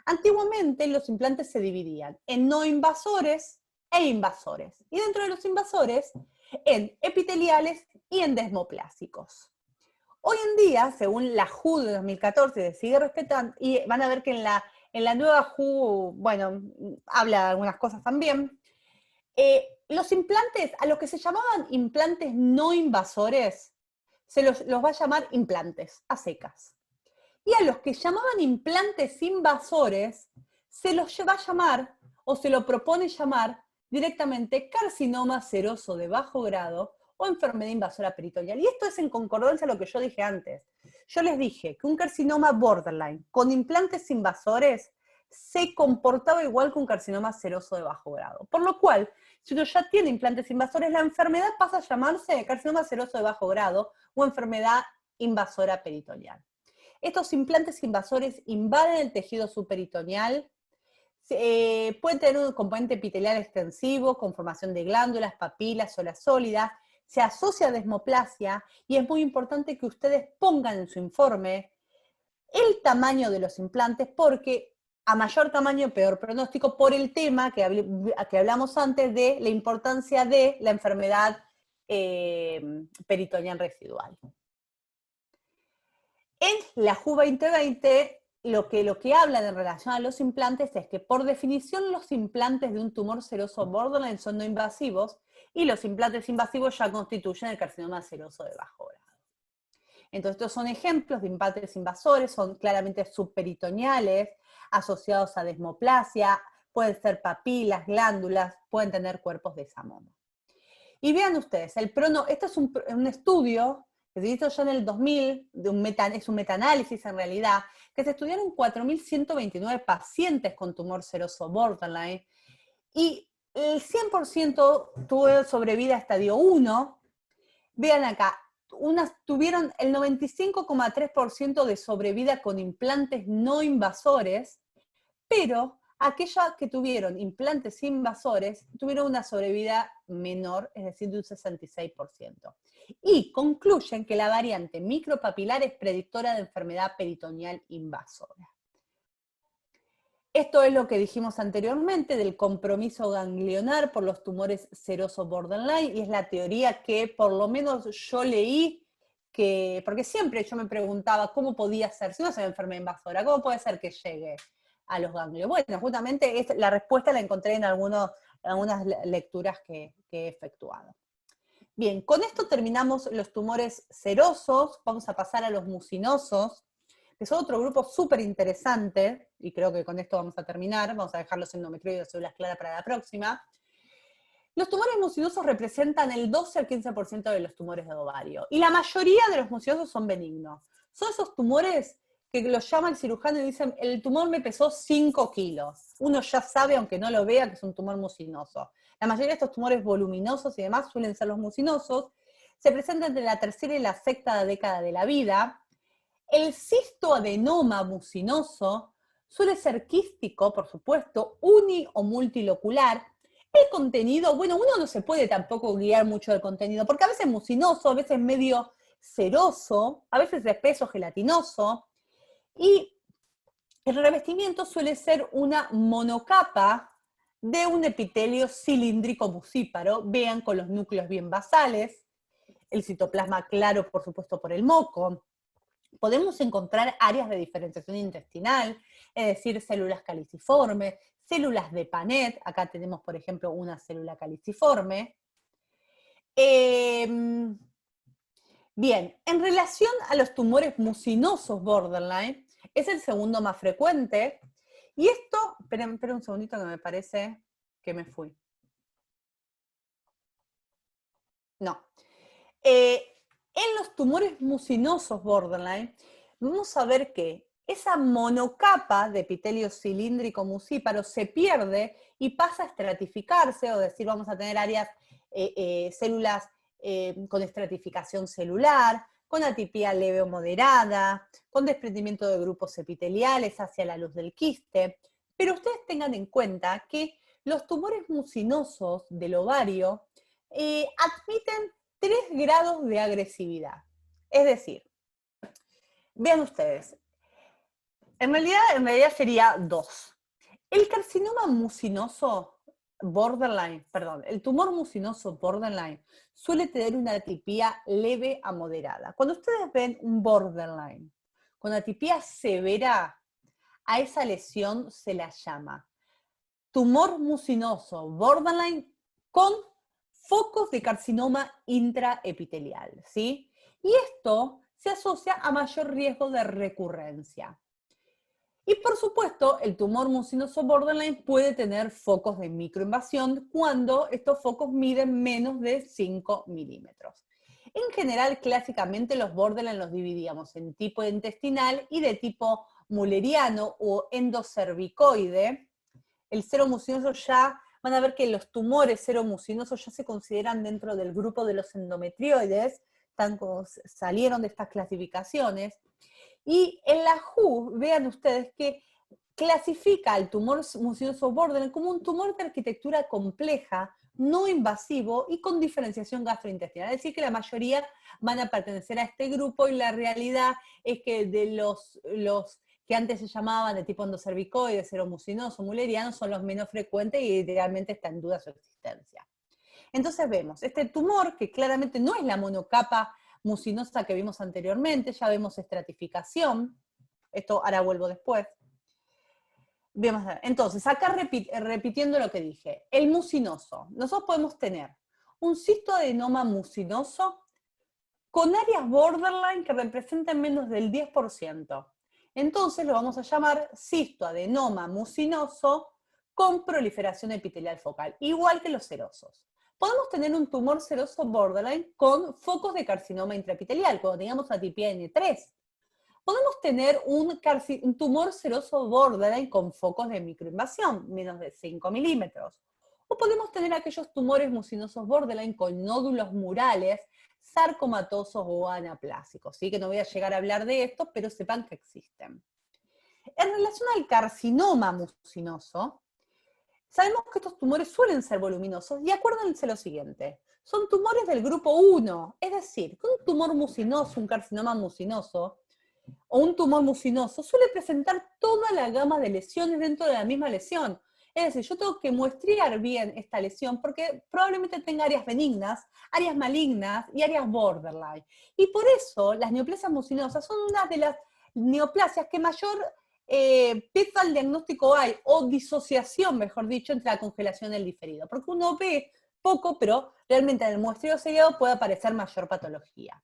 Antiguamente los implantes se dividían en no invasores e invasores, y dentro de los invasores en epiteliales y en desmoplásicos. Hoy en día, según la WHO de 2014, se sigue respetando, y van a ver que en la nueva WHO, bueno, habla de algunas cosas también, los implantes, a los que se llamaban implantes no invasores, se los va a llamar implantes, a secas. Y a los que llamaban implantes invasores, se los va a llamar, o se lo propone llamar, directamente carcinoma seroso de bajo grado o enfermedad invasora peritoneal. Y esto es en concordancia a lo que yo dije antes. Yo les dije que un carcinoma borderline con implantes invasores se comportaba igual que un carcinoma seroso de bajo grado. Por lo cual, si uno ya tiene implantes invasores, la enfermedad pasa a llamarse carcinoma seroso de bajo grado o enfermedad invasora peritoneal. Estos implantes invasores invaden el tejido subperitoneal, pueden tener un componente epitelial extensivo con formación de glándulas, papilas, células sólidas, se asocia a desmoplasia, y es muy importante que ustedes pongan en su informe el tamaño de los implantes, porque a mayor tamaño, peor pronóstico, por el tema que hablamos antes de la importancia de la enfermedad peritoneal residual. En la WHO 2020, lo que hablan en relación a los implantes es que por definición los implantes de un tumor seroso borderline son no invasivos, y los implantes invasivos ya constituyen el carcinoma seroso de bajo grado. Entonces estos son ejemplos de implantes invasores, son claramente subperitoneales, asociados a desmoplasia, pueden ser papilas, glándulas, pueden tener cuerpos de Samoma. Y vean ustedes, este es un estudio que se hizo ya en el 2000, es un metaanálisis en realidad, que se estudiaron 4.129 pacientes con tumor seroso borderline, y el 100% tuvo sobrevida estadio 1. Vean acá, tuvieron el 95,3% de sobrevida con implantes no invasores, pero aquellas que tuvieron implantes invasores tuvieron una sobrevida menor, es decir, de un 66%. Y concluyen que la variante micropapilar es predictora de enfermedad peritoneal invasora. Esto es lo que dijimos anteriormente del compromiso ganglionar por los tumores seroso borderline, y es la teoría que por lo menos yo leí, porque siempre yo me preguntaba cómo podía ser, si no es una enfermedad invasora, ¿cómo puede ser que llegue a los ganglios? Bueno, justamente la respuesta la encontré en algunas lecturas que he efectuado. Bien, con esto terminamos los tumores serosos, vamos a pasar a los mucinosos, que son otro grupo súper interesante, y creo que con esto vamos a terminar, vamos a dejar los endometrioides y células claras para la próxima. Los tumores mucinosos representan el 12 al 15% de los tumores de ovario, y la mayoría de los mucinosos son benignos. Son esos tumores que los llama el cirujano y dicen, el tumor me pesó 5 kilos. Uno ya sabe, aunque no lo vea, que es un tumor mucinoso. La mayoría de estos tumores voluminosos y demás suelen ser los mucinosos, se presentan entre la tercera y la sexta década de la vida. El cistoadenoma mucinoso suele ser quístico, por supuesto, uni o multilocular, El contenido, bueno, uno no se puede tampoco guiar mucho del contenido, porque a veces es mucinoso, a veces es medio ceroso, a veces es espeso, gelatinoso, y el revestimiento suele ser una monocapa de un epitelio cilíndrico mucíparo, vean con los núcleos bien basales, el citoplasma claro, por supuesto, por el moco. Podemos encontrar áreas de diferenciación intestinal, es decir, células caliciformes, células de Panet, acá tenemos, por ejemplo, una célula caliciforme. Bien, en relación a los tumores mucinosos borderline, es el segundo más frecuente, y esto, esperen un segundito que me parece que me fui. No. En los tumores mucinosos borderline, vamos a ver que esa monocapa de epitelio cilíndrico mucíparo se pierde y pasa a estratificarse, o decir, vamos a tener áreas, células con estratificación celular, con atipía leve o moderada, con desprendimiento de grupos epiteliales hacia la luz del quiste. Pero ustedes tengan en cuenta que los tumores mucinosos del ovario admiten 3 grados de agresividad. Es decir, vean ustedes, en realidad sería 2. El carcinoma mucinoso borderline, perdón, el tumor mucinoso borderline suele tener una atipía leve a moderada. Cuando ustedes ven un borderline con atipía severa, a esa lesión se la llama tumor mucinoso borderline con focos de carcinoma intraepitelial, ¿sí? Y esto se asocia a mayor riesgo de recurrencia. Y por supuesto, el tumor mucinoso borderline puede tener focos de microinvasión cuando estos focos miden menos de 5 milímetros. En general, clásicamente los borderline los dividíamos en tipo intestinal y de tipo mulleriano o endocervicoide. El seromucinoso ya, van a ver que los tumores seromucinosos ya se consideran dentro del grupo de los endometrioides, salieron de estas clasificaciones. Y en la WHO, vean ustedes que clasifica al tumor mucinoso borderline como un tumor de arquitectura compleja, no invasivo y con diferenciación gastrointestinal. Es decir, que la mayoría van a pertenecer a este grupo y la realidad es que de los que antes se llamaban de tipo endocervicoide, seromucinoso, mulleriano, son los menos frecuentes y realmente está en duda su existencia. Entonces vemos, este tumor que claramente no es la monocapa mucinosa que vimos anteriormente, ya vemos estratificación, esto ahora vuelvo después. Entonces, acá repitiendo lo que dije, el mucinoso, nosotros podemos tener un cistoadenoma mucinoso con áreas borderline que representen menos del 10%. Entonces lo vamos a llamar cistoadenoma mucinoso con proliferación epitelial focal, igual que los serosos. Podemos tener un tumor seroso borderline con focos de carcinoma intraepitelial, cuando tengamos atipia N3. Podemos tener un tumor seroso borderline con focos de microinvasión, menos de 5 milímetros. O podemos tener aquellos tumores mucinosos borderline con nódulos murales, sarcomatosos o anaplásicos, ¿sí? Que no voy a llegar a hablar de esto, pero sepan que existen. En relación al carcinoma mucinoso, sabemos que estos tumores suelen ser voluminosos y acuérdense lo siguiente, son tumores del grupo 1, es decir, que un tumor mucinoso, un carcinoma mucinoso, o un tumor mucinoso suele presentar toda la gama de lesiones dentro de la misma lesión. Es decir, yo tengo que muestrear bien esta lesión porque probablemente tenga áreas benignas, áreas malignas y áreas borderline. Y por eso las neoplasias mucinosas son una de las neoplasias que mayor peso al diagnóstico hay, o disociación, mejor dicho, entre la congelación y el diferido. Porque uno ve poco, pero realmente en el muestreo seriado puede aparecer mayor patología.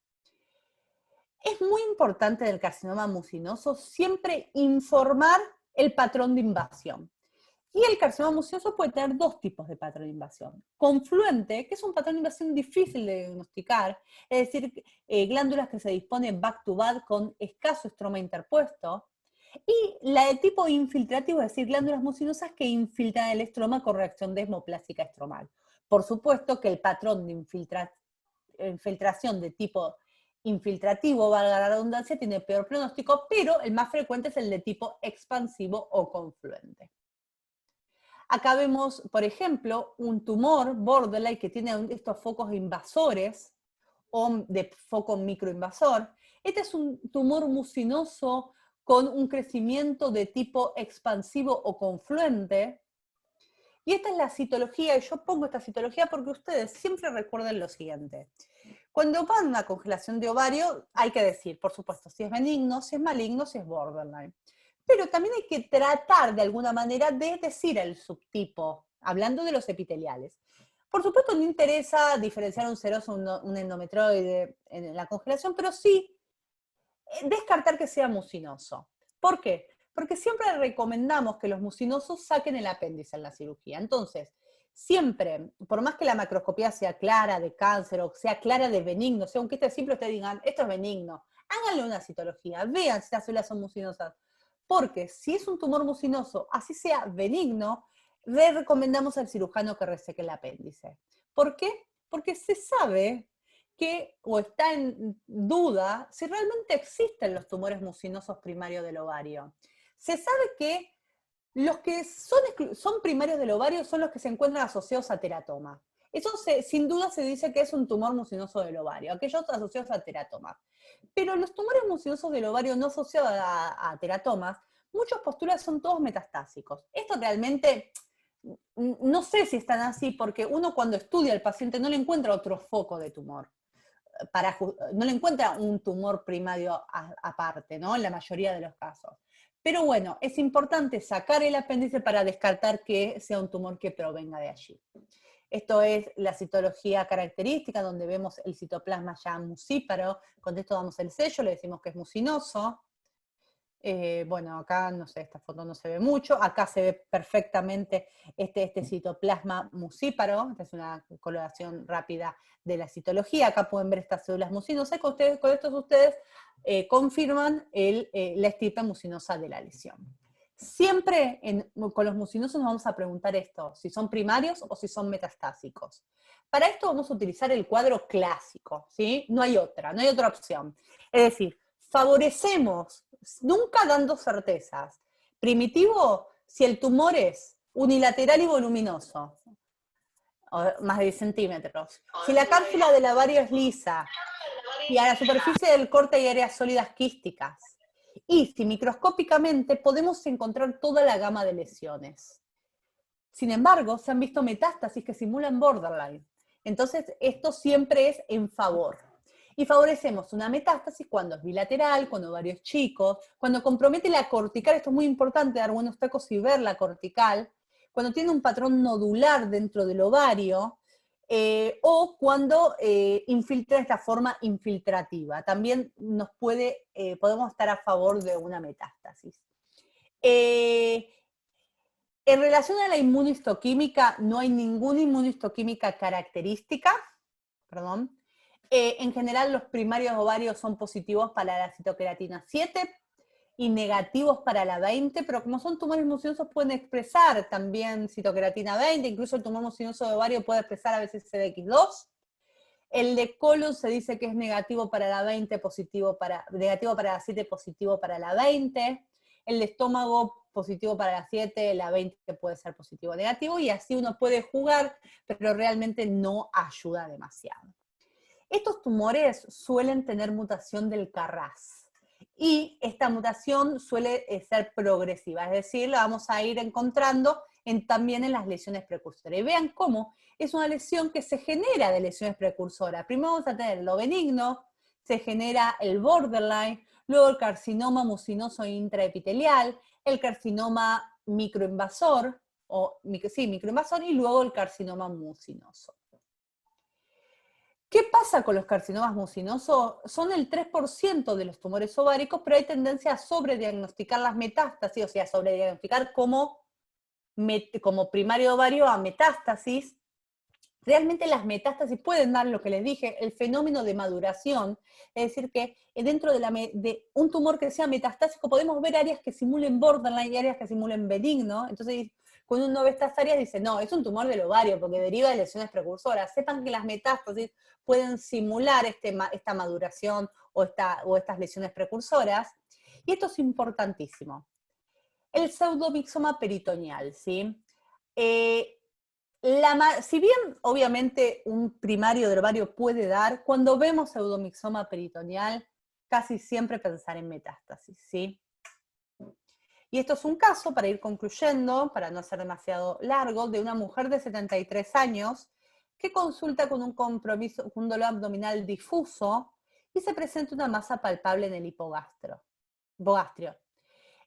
Es muy importante en el carcinoma mucinoso siempre informar el patrón de invasión. Y el carcinoma mucinoso puede tener 2 tipos de patrón de invasión. Confluente, que es un patrón de invasión difícil de diagnosticar, es decir, glándulas que se disponen back to back con escaso estroma interpuesto. Y la de tipo infiltrativo, es decir, glándulas mucinosas que infiltran el estroma con reacción desmoplásica estromal. Por supuesto que el patrón de infiltración de tipo infiltrativo, valga la redundancia, tiene peor pronóstico, pero el más frecuente es el de tipo expansivo o confluente. Acá vemos, por ejemplo, un tumor borderline que tiene estos focos invasores o de foco microinvasor. Este es un tumor mucinoso con un crecimiento de tipo expansivo o confluente. Y esta es la citología, y yo pongo esta citología porque ustedes siempre recuerden lo siguiente. Cuando van a una congelación de ovario, hay que decir, por supuesto, si es benigno, si es maligno, si es borderline. Pero también hay que tratar de alguna manera de decir el subtipo, hablando de los epiteliales. Por supuesto, no interesa diferenciar un seroso, un endometrioide en la congelación, pero sí descartar que sea mucinoso. ¿Por qué? Porque siempre recomendamos que los mucinosos saquen el apéndice en la cirugía. Entonces, siempre, por más que la macroscopía sea clara de cáncer o sea clara de benigno, o sea, aunque este simple ustedes digan, esto es benigno, háganle una citología, vean si las células son mucinosas. Porque si es un tumor mucinoso, así sea benigno, le recomendamos al cirujano que reseque el apéndice. ¿Por qué? Porque se sabe que, o está en duda, si realmente existen los tumores mucinosos primarios del ovario. Se sabe que los que son primarios del ovario son los que se encuentran asociados a teratoma. Eso sin duda se dice que es un tumor mucinoso del ovario, aquellos asociados a teratoma. Pero los tumores mucinosos del ovario no asociados a teratomas, muchos postulan son todos metastásicos. Esto realmente no sé si están así, porque uno cuando estudia al paciente no le encuentra otro foco de tumor. No le encuentra un tumor primario aparte, ¿no? En la mayoría de los casos. Pero bueno, es importante sacar el apéndice para descartar que sea un tumor que provenga de allí. Esto es la citología característica, donde vemos el citoplasma ya mucíparo. Con esto damos el sello, le decimos que es mucinoso. Bueno, acá no sé, esta foto no se ve mucho, acá se ve perfectamente este citoplasma mucíparo, esta es una coloración rápida de la citología, acá pueden ver estas células mucinosas, con esto ustedes confirman la estirpe mucinosa de la lesión. Siempre con los mucinosos nos vamos a preguntar esto, si son primarios o si son metastásicos. Para esto vamos a utilizar el cuadro clásico, ¿sí? No hay otra opción. Es decir, favorecemos, nunca dando certezas. Primitivo, si el tumor es unilateral y voluminoso, más de 10 centímetros. Si la cápsula del ovario es lisa y a la superficie del corte hay áreas sólidas quísticas. Y si microscópicamente podemos encontrar toda la gama de lesiones. Sin embargo, se han visto metástasis que simulan borderline. Entonces, esto siempre es en favor. Y favorecemos una metástasis cuando es bilateral, cuando ovarios chicos, cuando compromete la cortical, esto es muy importante, dar buenos tacos y ver la cortical, cuando tiene un patrón nodular dentro del ovario, o cuando infiltra de esta forma infiltrativa. También podemos estar a favor de una metástasis. En relación a la inmunohistoquímica, no hay ninguna inmunohistoquímica característica, perdón. En general, los primarios ovarios son positivos para la citoqueratina 7 y negativos para la 20, pero como son tumores mucinosos pueden expresar también citoqueratina 20, incluso el tumor mucinoso de ovario puede expresar a veces CDX2. El de colon se dice que es negativo para la 20, negativo para la 7, positivo para la 20. El de estómago, positivo para la 7, la 20 puede ser positivo o negativo, y así uno puede jugar, pero realmente no ayuda demasiado. Estos tumores suelen tener mutación del KRAS, y esta mutación suele ser progresiva, es decir, la vamos a ir encontrando también en las lesiones precursoras. Y vean cómo es una lesión que se genera de lesiones precursoras. Primero vamos a tener lo benigno, se genera el borderline, luego el carcinoma mucinoso intraepitelial, el carcinoma microinvasor, microinvasor, y luego el carcinoma mucinoso. ¿Qué pasa con los carcinomas mucinosos? Son el 3% de los tumores ováricos, pero hay tendencia a sobrediagnosticar las metástasis, o sea, sobrediagnosticar como primario ovario a metástasis. Realmente las metástasis pueden dar lo que les dije, el fenómeno de maduración, es decir, que dentro de un tumor que sea metastásico podemos ver áreas que simulen borderline y áreas que simulen benigno. Entonces, cuando uno ve estas áreas dice, no, es un tumor del ovario porque deriva de lesiones precursoras. Sepan que las metástasis pueden simular esta maduración o estas lesiones precursoras. Y esto es importantísimo. El pseudomixoma peritoneal, ¿sí? Si bien, obviamente, un primario del ovario puede dar, cuando vemos pseudomixoma peritoneal, casi siempre pensar en metástasis, ¿sí? Y esto es un caso, para ir concluyendo, para no ser demasiado largo, de una mujer de 73 años que consulta con un compromiso, un dolor abdominal difuso y se presenta una masa palpable en el hipogastrio.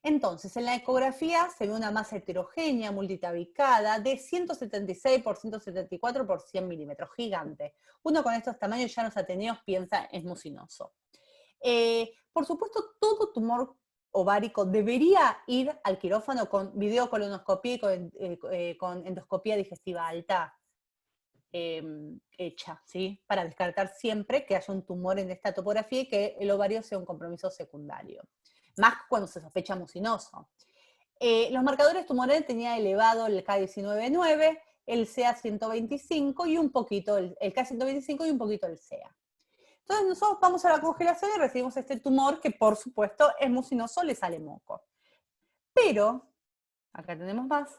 Entonces, en la ecografía se ve una masa heterogénea, multitabicada, de 176 por 174 por 100 milímetros, gigante. Uno con estos tamaños ya los ateneos piensa es mucinoso. Por supuesto, todo tumor ovárico debería ir al quirófano con videocolonoscopía y con endoscopía digestiva alta hecha, ¿sí? Para descartar siempre que haya un tumor en esta topografía y que el ovario sea un compromiso secundario. Más cuando se sospecha mucinoso. Los marcadores tumorales tenían elevado el K19,9, el CA125 y un poquito, el K125 y un poquito el CA. Entonces nosotros vamos a la congelación y recibimos este tumor que por supuesto es mucinoso, le sale moco. Pero, acá tenemos más,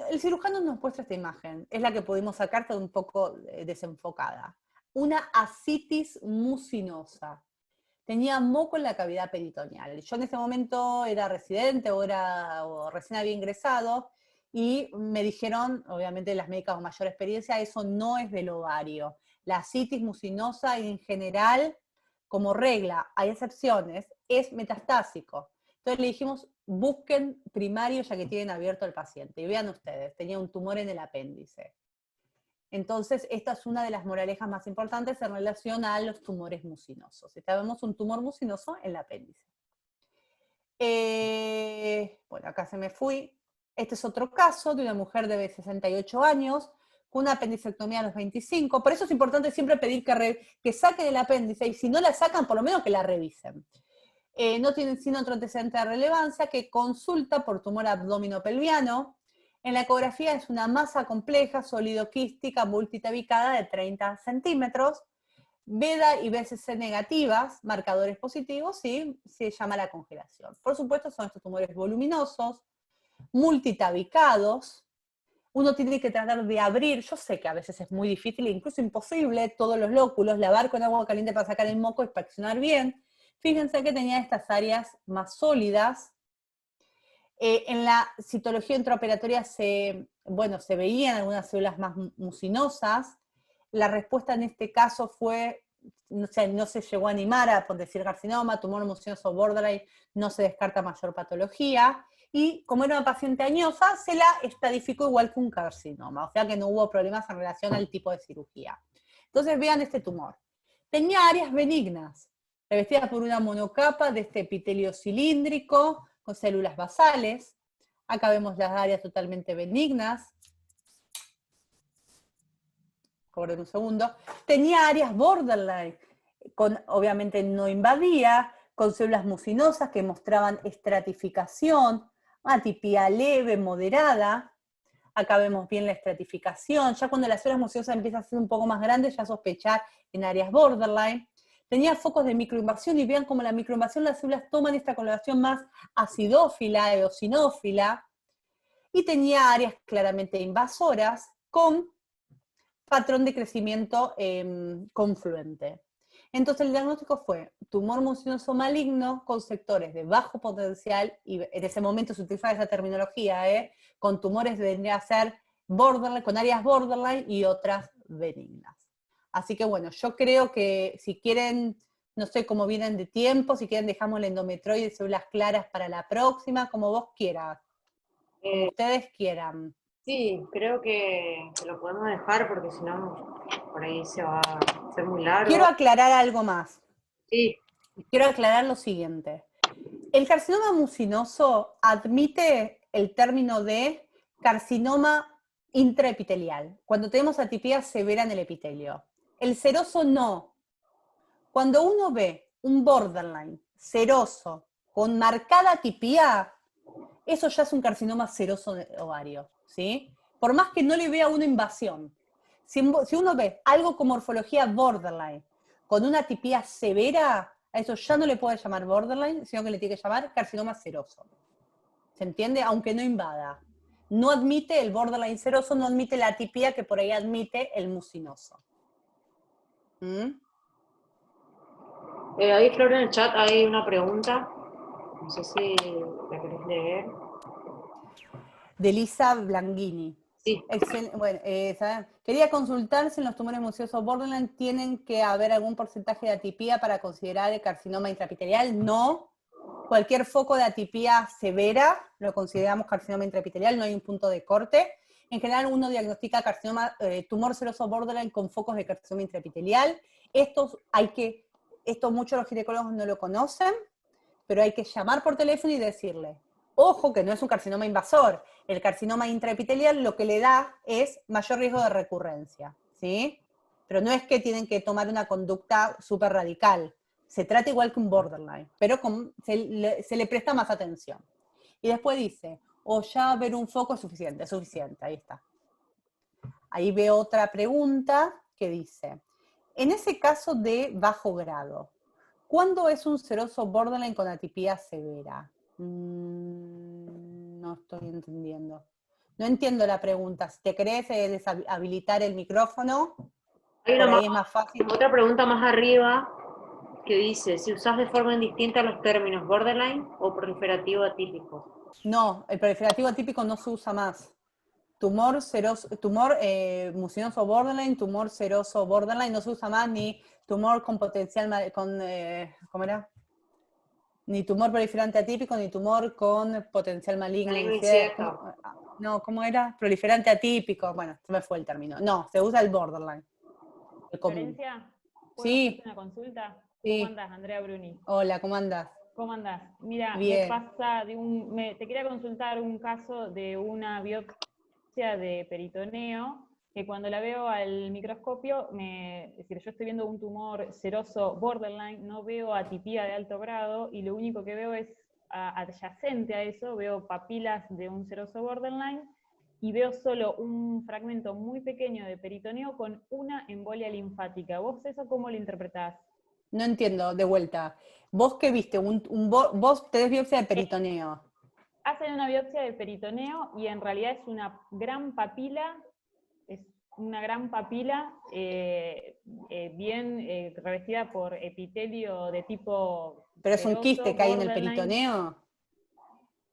el cirujano nos muestra esta imagen, es la que pudimos sacar, está un poco desenfocada. Una ascitis mucinosa. Tenía moco en la cavidad peritoneal. Yo en ese momento era residente o recién había ingresado y me dijeron, obviamente las médicas con mayor experiencia, eso no es del ovario. La ascitis mucinosa en general, como regla, hay excepciones, es metastásico. Entonces le dijimos, busquen primario ya que tienen abierto al paciente. Y vean ustedes, tenía un tumor en el apéndice. Entonces, esta es una de las moralejas más importantes en relación a los tumores mucinosos. Vemos un tumor mucinoso en el apéndice. Bueno, acá se me fui. Este es otro caso de una mujer de 68 años con una apendicectomía a los 25. Por eso es importante siempre pedir que saquen el apéndice y si no la sacan, por lo menos que la revisen. No tienen sino otro antecedente de relevancia que consulta por tumor abdominopelviano. En la ecografía es una masa compleja, sólido-quística, multitabicada de 30 centímetros, BEDA y BCC negativas, marcadores positivos, y se llama la congelación. Por supuesto, son estos tumores voluminosos, multitabicados. Uno tiene que tratar de abrir, yo sé que a veces es muy difícil, incluso imposible, todos los lóculos, lavar con agua caliente para sacar el moco, inspeccionar bien. Fíjense que tenía estas áreas más sólidas. En la citología intraoperatoria se veían algunas células más mucinosas. La respuesta en este caso fue, no se llegó a animar por decir carcinoma, tumor mucinoso borderline, no se descarta mayor patología. Y como era una paciente añosa, se la estadificó igual que un carcinoma, o sea que no hubo problemas en relación al tipo de cirugía. Entonces vean este tumor. Tenía áreas benignas, revestidas por una monocapa de este epitelio cilíndrico, con células basales. Acá vemos las áreas totalmente benignas. Cobren un segundo. Tenía áreas borderline, obviamente no invadía, con células mucinosas que mostraban estratificación, atipia leve, moderada. Acá vemos bien la estratificación. Ya cuando las células mucinosas empiezan a ser un poco más grandes, ya sospechar en áreas borderline. Tenía focos de microinvasión y vean cómo la microinvasión las células toman esta coloración más acidófila, eosinófila, y tenía áreas claramente invasoras con patrón de crecimiento confluente. Entonces el diagnóstico fue tumor mucinoso maligno con sectores de bajo potencial, y en ese momento se utilizaba esa terminología, con tumores vendría a ser borderline, con áreas borderline y otras benignas. Así que bueno, yo creo que si quieren, no sé cómo vienen de tiempo, si quieren dejamos la endometrioide y células claras para la próxima, como vos quieras, como ustedes quieran. Sí, creo que lo podemos dejar porque si no, por ahí se va a hacer muy largo. Quiero aclarar algo más. Sí. Quiero aclarar lo siguiente. El carcinoma mucinoso admite el término de carcinoma intraepitelial, cuando tenemos atipia severa en el epitelio. El seroso no. Cuando uno ve un borderline seroso con marcada atipia, eso ya es un carcinoma seroso de ovario, ¿sí? Por más que no le vea una invasión. Si uno ve algo con morfología borderline, con una atipia severa, a eso ya no le puede llamar borderline, sino que le tiene que llamar carcinoma seroso. ¿Se entiende? Aunque no invada. no admite el borderline seroso, no admite la atipía que por ahí admite el mucinoso. ¿Mm? Ahí, Flor, en el chat hay una pregunta. No sé si la querés leer. De Lisa Blanghini. Sí. Bueno, quería consultar si en los tumores mucinosos borderline tienen que haber algún porcentaje de atipía para considerar el carcinoma intraepitelial. No. Cualquier foco de atipía severa lo consideramos carcinoma intraepitelial, no hay un punto de corte. En general uno diagnostica carcinoma, tumor seroso borderline con focos de carcinoma intraepitelial. Esto muchos los ginecólogos no lo conocen, pero hay que llamar por teléfono y decirle, ojo que no es un carcinoma invasor, el carcinoma intraepitelial lo que le da es mayor riesgo de recurrencia, ¿sí? Pero no es que tienen que tomar una conducta súper radical, se trata igual que un borderline, pero se le presta más atención. Y después dice, o ya ver un foco es suficiente, ahí está. Ahí veo otra pregunta que dice, en ese caso de bajo grado, ¿cuándo es un seroso borderline con atipía severa? No estoy entendiendo. No entiendo la pregunta. Si te querés deshabilitar el micrófono, Hay por ahí es más fácil. otra pregunta más arriba que dice, si usás de forma indistinta los términos borderline o proliferativo atípico. No, el proliferativo atípico no se usa más. Tumor mucinoso borderline, tumor seroso borderline, no se usa más, ni tumor con potencial, ¿cómo era? Ni tumor proliferante atípico, ni tumor con potencial maligno. No, ¿cómo era? Proliferante atípico. Bueno, se me fue el término. No, se usa el borderline. El común. ¿Florencia? ¿Puedo Sí. hacerte una consulta? Sí. ¿Cómo andás, Andrea Bruni? Hola, ¿cómo andás? ¿Cómo andás? Mira, Bien. me pasa te quería consultar un caso de una biopsia de peritoneo, que cuando la veo al microscopio, es decir, yo estoy viendo un tumor seroso borderline, no veo atipía de alto grado, y lo único que veo es adyacente a eso, veo papilas de un seroso borderline, y veo solo un fragmento muy pequeño de peritoneo con una embolia linfática. ¿Vos eso cómo lo interpretás? No entiendo, de vuelta. ¿Vos qué viste? ¿Vos tenés biopsia de peritoneo? Hacen una biopsia de peritoneo y en realidad es una gran papila, bien revestida por epitelio de tipo ¿Pero es un seroso, quiste que hay en el borderline. peritoneo?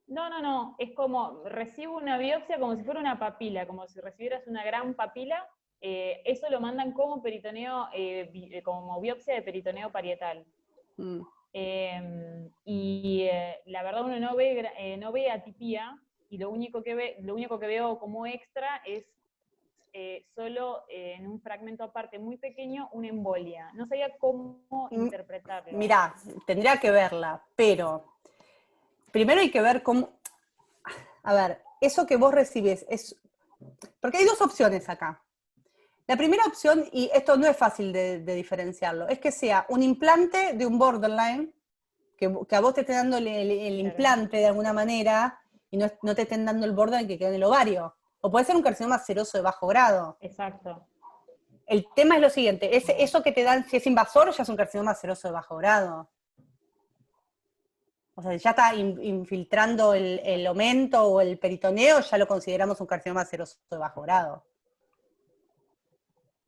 No, es como, recibo una biopsia como si fuera una papila, como si recibieras una gran papila, eso lo mandan como peritoneo, como biopsia de peritoneo parietal. La verdad uno no ve atipía, y lo único que veo como extra es solo en un fragmento aparte muy pequeño una embolia. No sabía cómo interpretarlo. Mirá, tendría que verla, pero primero hay que ver cómo... A ver, eso que vos recibes es... Porque hay dos opciones acá. La primera opción, y esto no es fácil de diferenciarlo, es que sea un implante de un borderline, que a vos te esté dando el implante de alguna manera, y no te estén dando el borderline que queda en el ovario. O puede ser un carcinoma seroso de bajo grado. Exacto. El tema es lo siguiente, eso que te dan, si es invasor, ya es un carcinoma seroso de bajo grado. O sea, ya está infiltrando el omento o el peritoneo, ya lo consideramos un carcinoma seroso de bajo grado.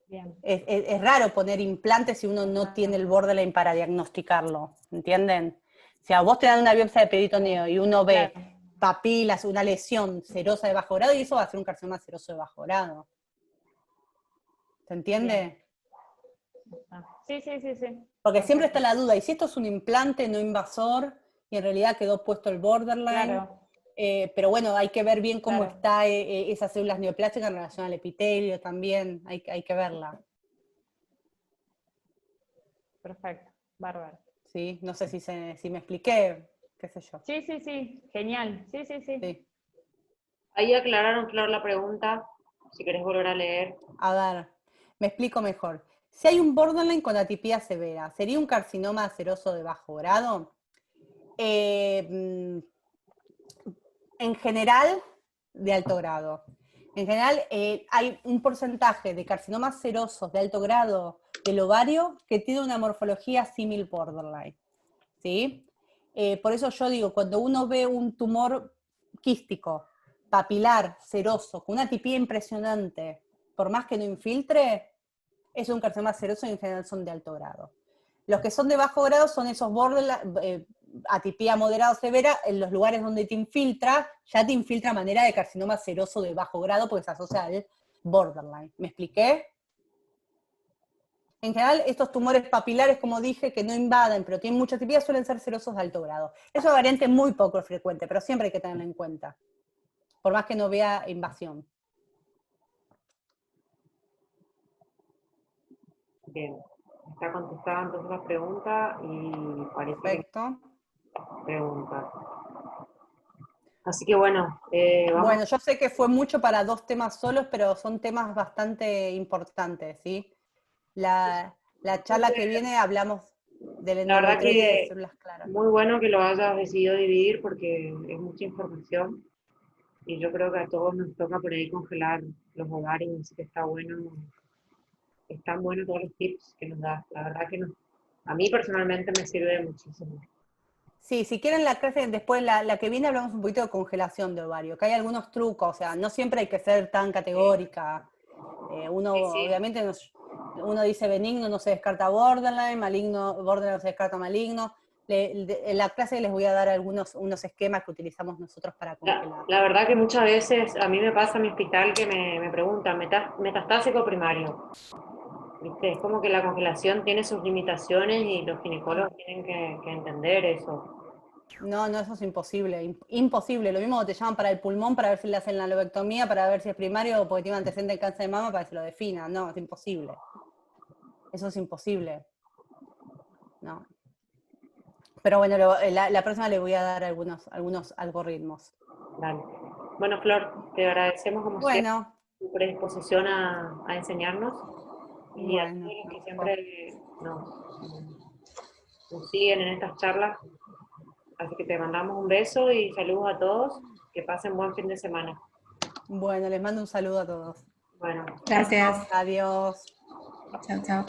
Bien. Es raro poner implantes si uno no tiene el borderline para diagnosticarlo, ¿entienden? Si a vos te dan una biopsia de peritoneo y uno ve papilas, una lesión serosa de bajo grado, y eso va a ser un carcinoma seroso de bajo grado. ¿Se entiende? Sí. Porque siempre está la duda, ¿y si esto es un implante no invasor y en realidad quedó puesto el borderline? Claro. Pero bueno, hay que ver bien cómo está esas células neoplásticas en relación al epitelio también, hay que verla. Perfecto, bárbaro. ¿Sí? No sé si me expliqué, qué sé yo. Sí, genial. Sí. Ahí aclararon, Flor, la pregunta, si querés volver a leer. A ver, me explico mejor. Si hay un borderline con atipía severa, ¿sería un carcinoma seroso de bajo grado? En general, de alto grado. En general, hay un porcentaje de carcinomas serosos de alto grado del ovario que tiene una morfología símil borderline. ¿Sí? Por eso yo digo, cuando uno ve un tumor quístico papilar, seroso, con una atipía impresionante, por más que no infiltre, es un carcinoma seroso y en general son de alto grado. Los que son de bajo grado son esos borderline, atipía moderada o severa, en los lugares donde te infiltra, ya te infiltra manera de carcinoma seroso de bajo grado porque se asocia al borderline. ¿Me expliqué? En general, estos tumores papilares, como dije, que no invaden, pero tienen mucha atipía, suelen ser serosos de alto grado. Es una variante muy poco frecuente, pero siempre hay que tenerlo en cuenta, por más que no vea invasión. Bien, está contestada entonces la pregunta y parece Perfecto. que pregunta. Así que bueno, vamos. Bueno, yo sé que fue mucho para 2 temas solos, pero son temas bastante importantes, ¿sí? La charla que viene hablamos del La verdad endometrioide de que células claras. muy bueno que lo hayas decidido dividir porque es mucha información y yo creo que a todos nos toca por ahí congelar los ovarios, así que está bueno, están buenos todos los tips que nos das. La verdad que a mí personalmente me sirve muchísimo. Sí, si quieren la clase, después la que viene hablamos un poquito de congelación de ovario, que hay algunos trucos, o sea, no siempre hay que ser tan categórica. Uno, Sí, sí. obviamente, uno dice benigno, no se descarta borderline, maligno, borderline no se descarta maligno. En la clase les voy a dar unos esquemas que utilizamos nosotros para congelar. La verdad que muchas veces a mí me pasa en mi hospital que me preguntan, metastásico primario. ¿Viste? Es como que la congelación tiene sus limitaciones y los ginecólogos tienen que entender eso. No, eso es imposible, imposible. Lo mismo te llaman para el pulmón para ver si le hacen la lobectomía, para ver si es primario o porque tiene antecedente de cáncer de mama para que se lo definan. No, es imposible. Eso es imposible. No. Pero bueno, la próxima le voy a dar algunos algoritmos. Dale. Bueno, Flor, te agradecemos como siempre Bueno, tu predisposición a enseñarnos y a bueno, todos los que mejor. siempre nos siguen en estas charlas. Así que te mandamos un beso y saludos a todos. Que pasen buen fin de semana. Bueno, les mando un saludo a todos. Bueno, Gracias. Adiós. Chao, chao.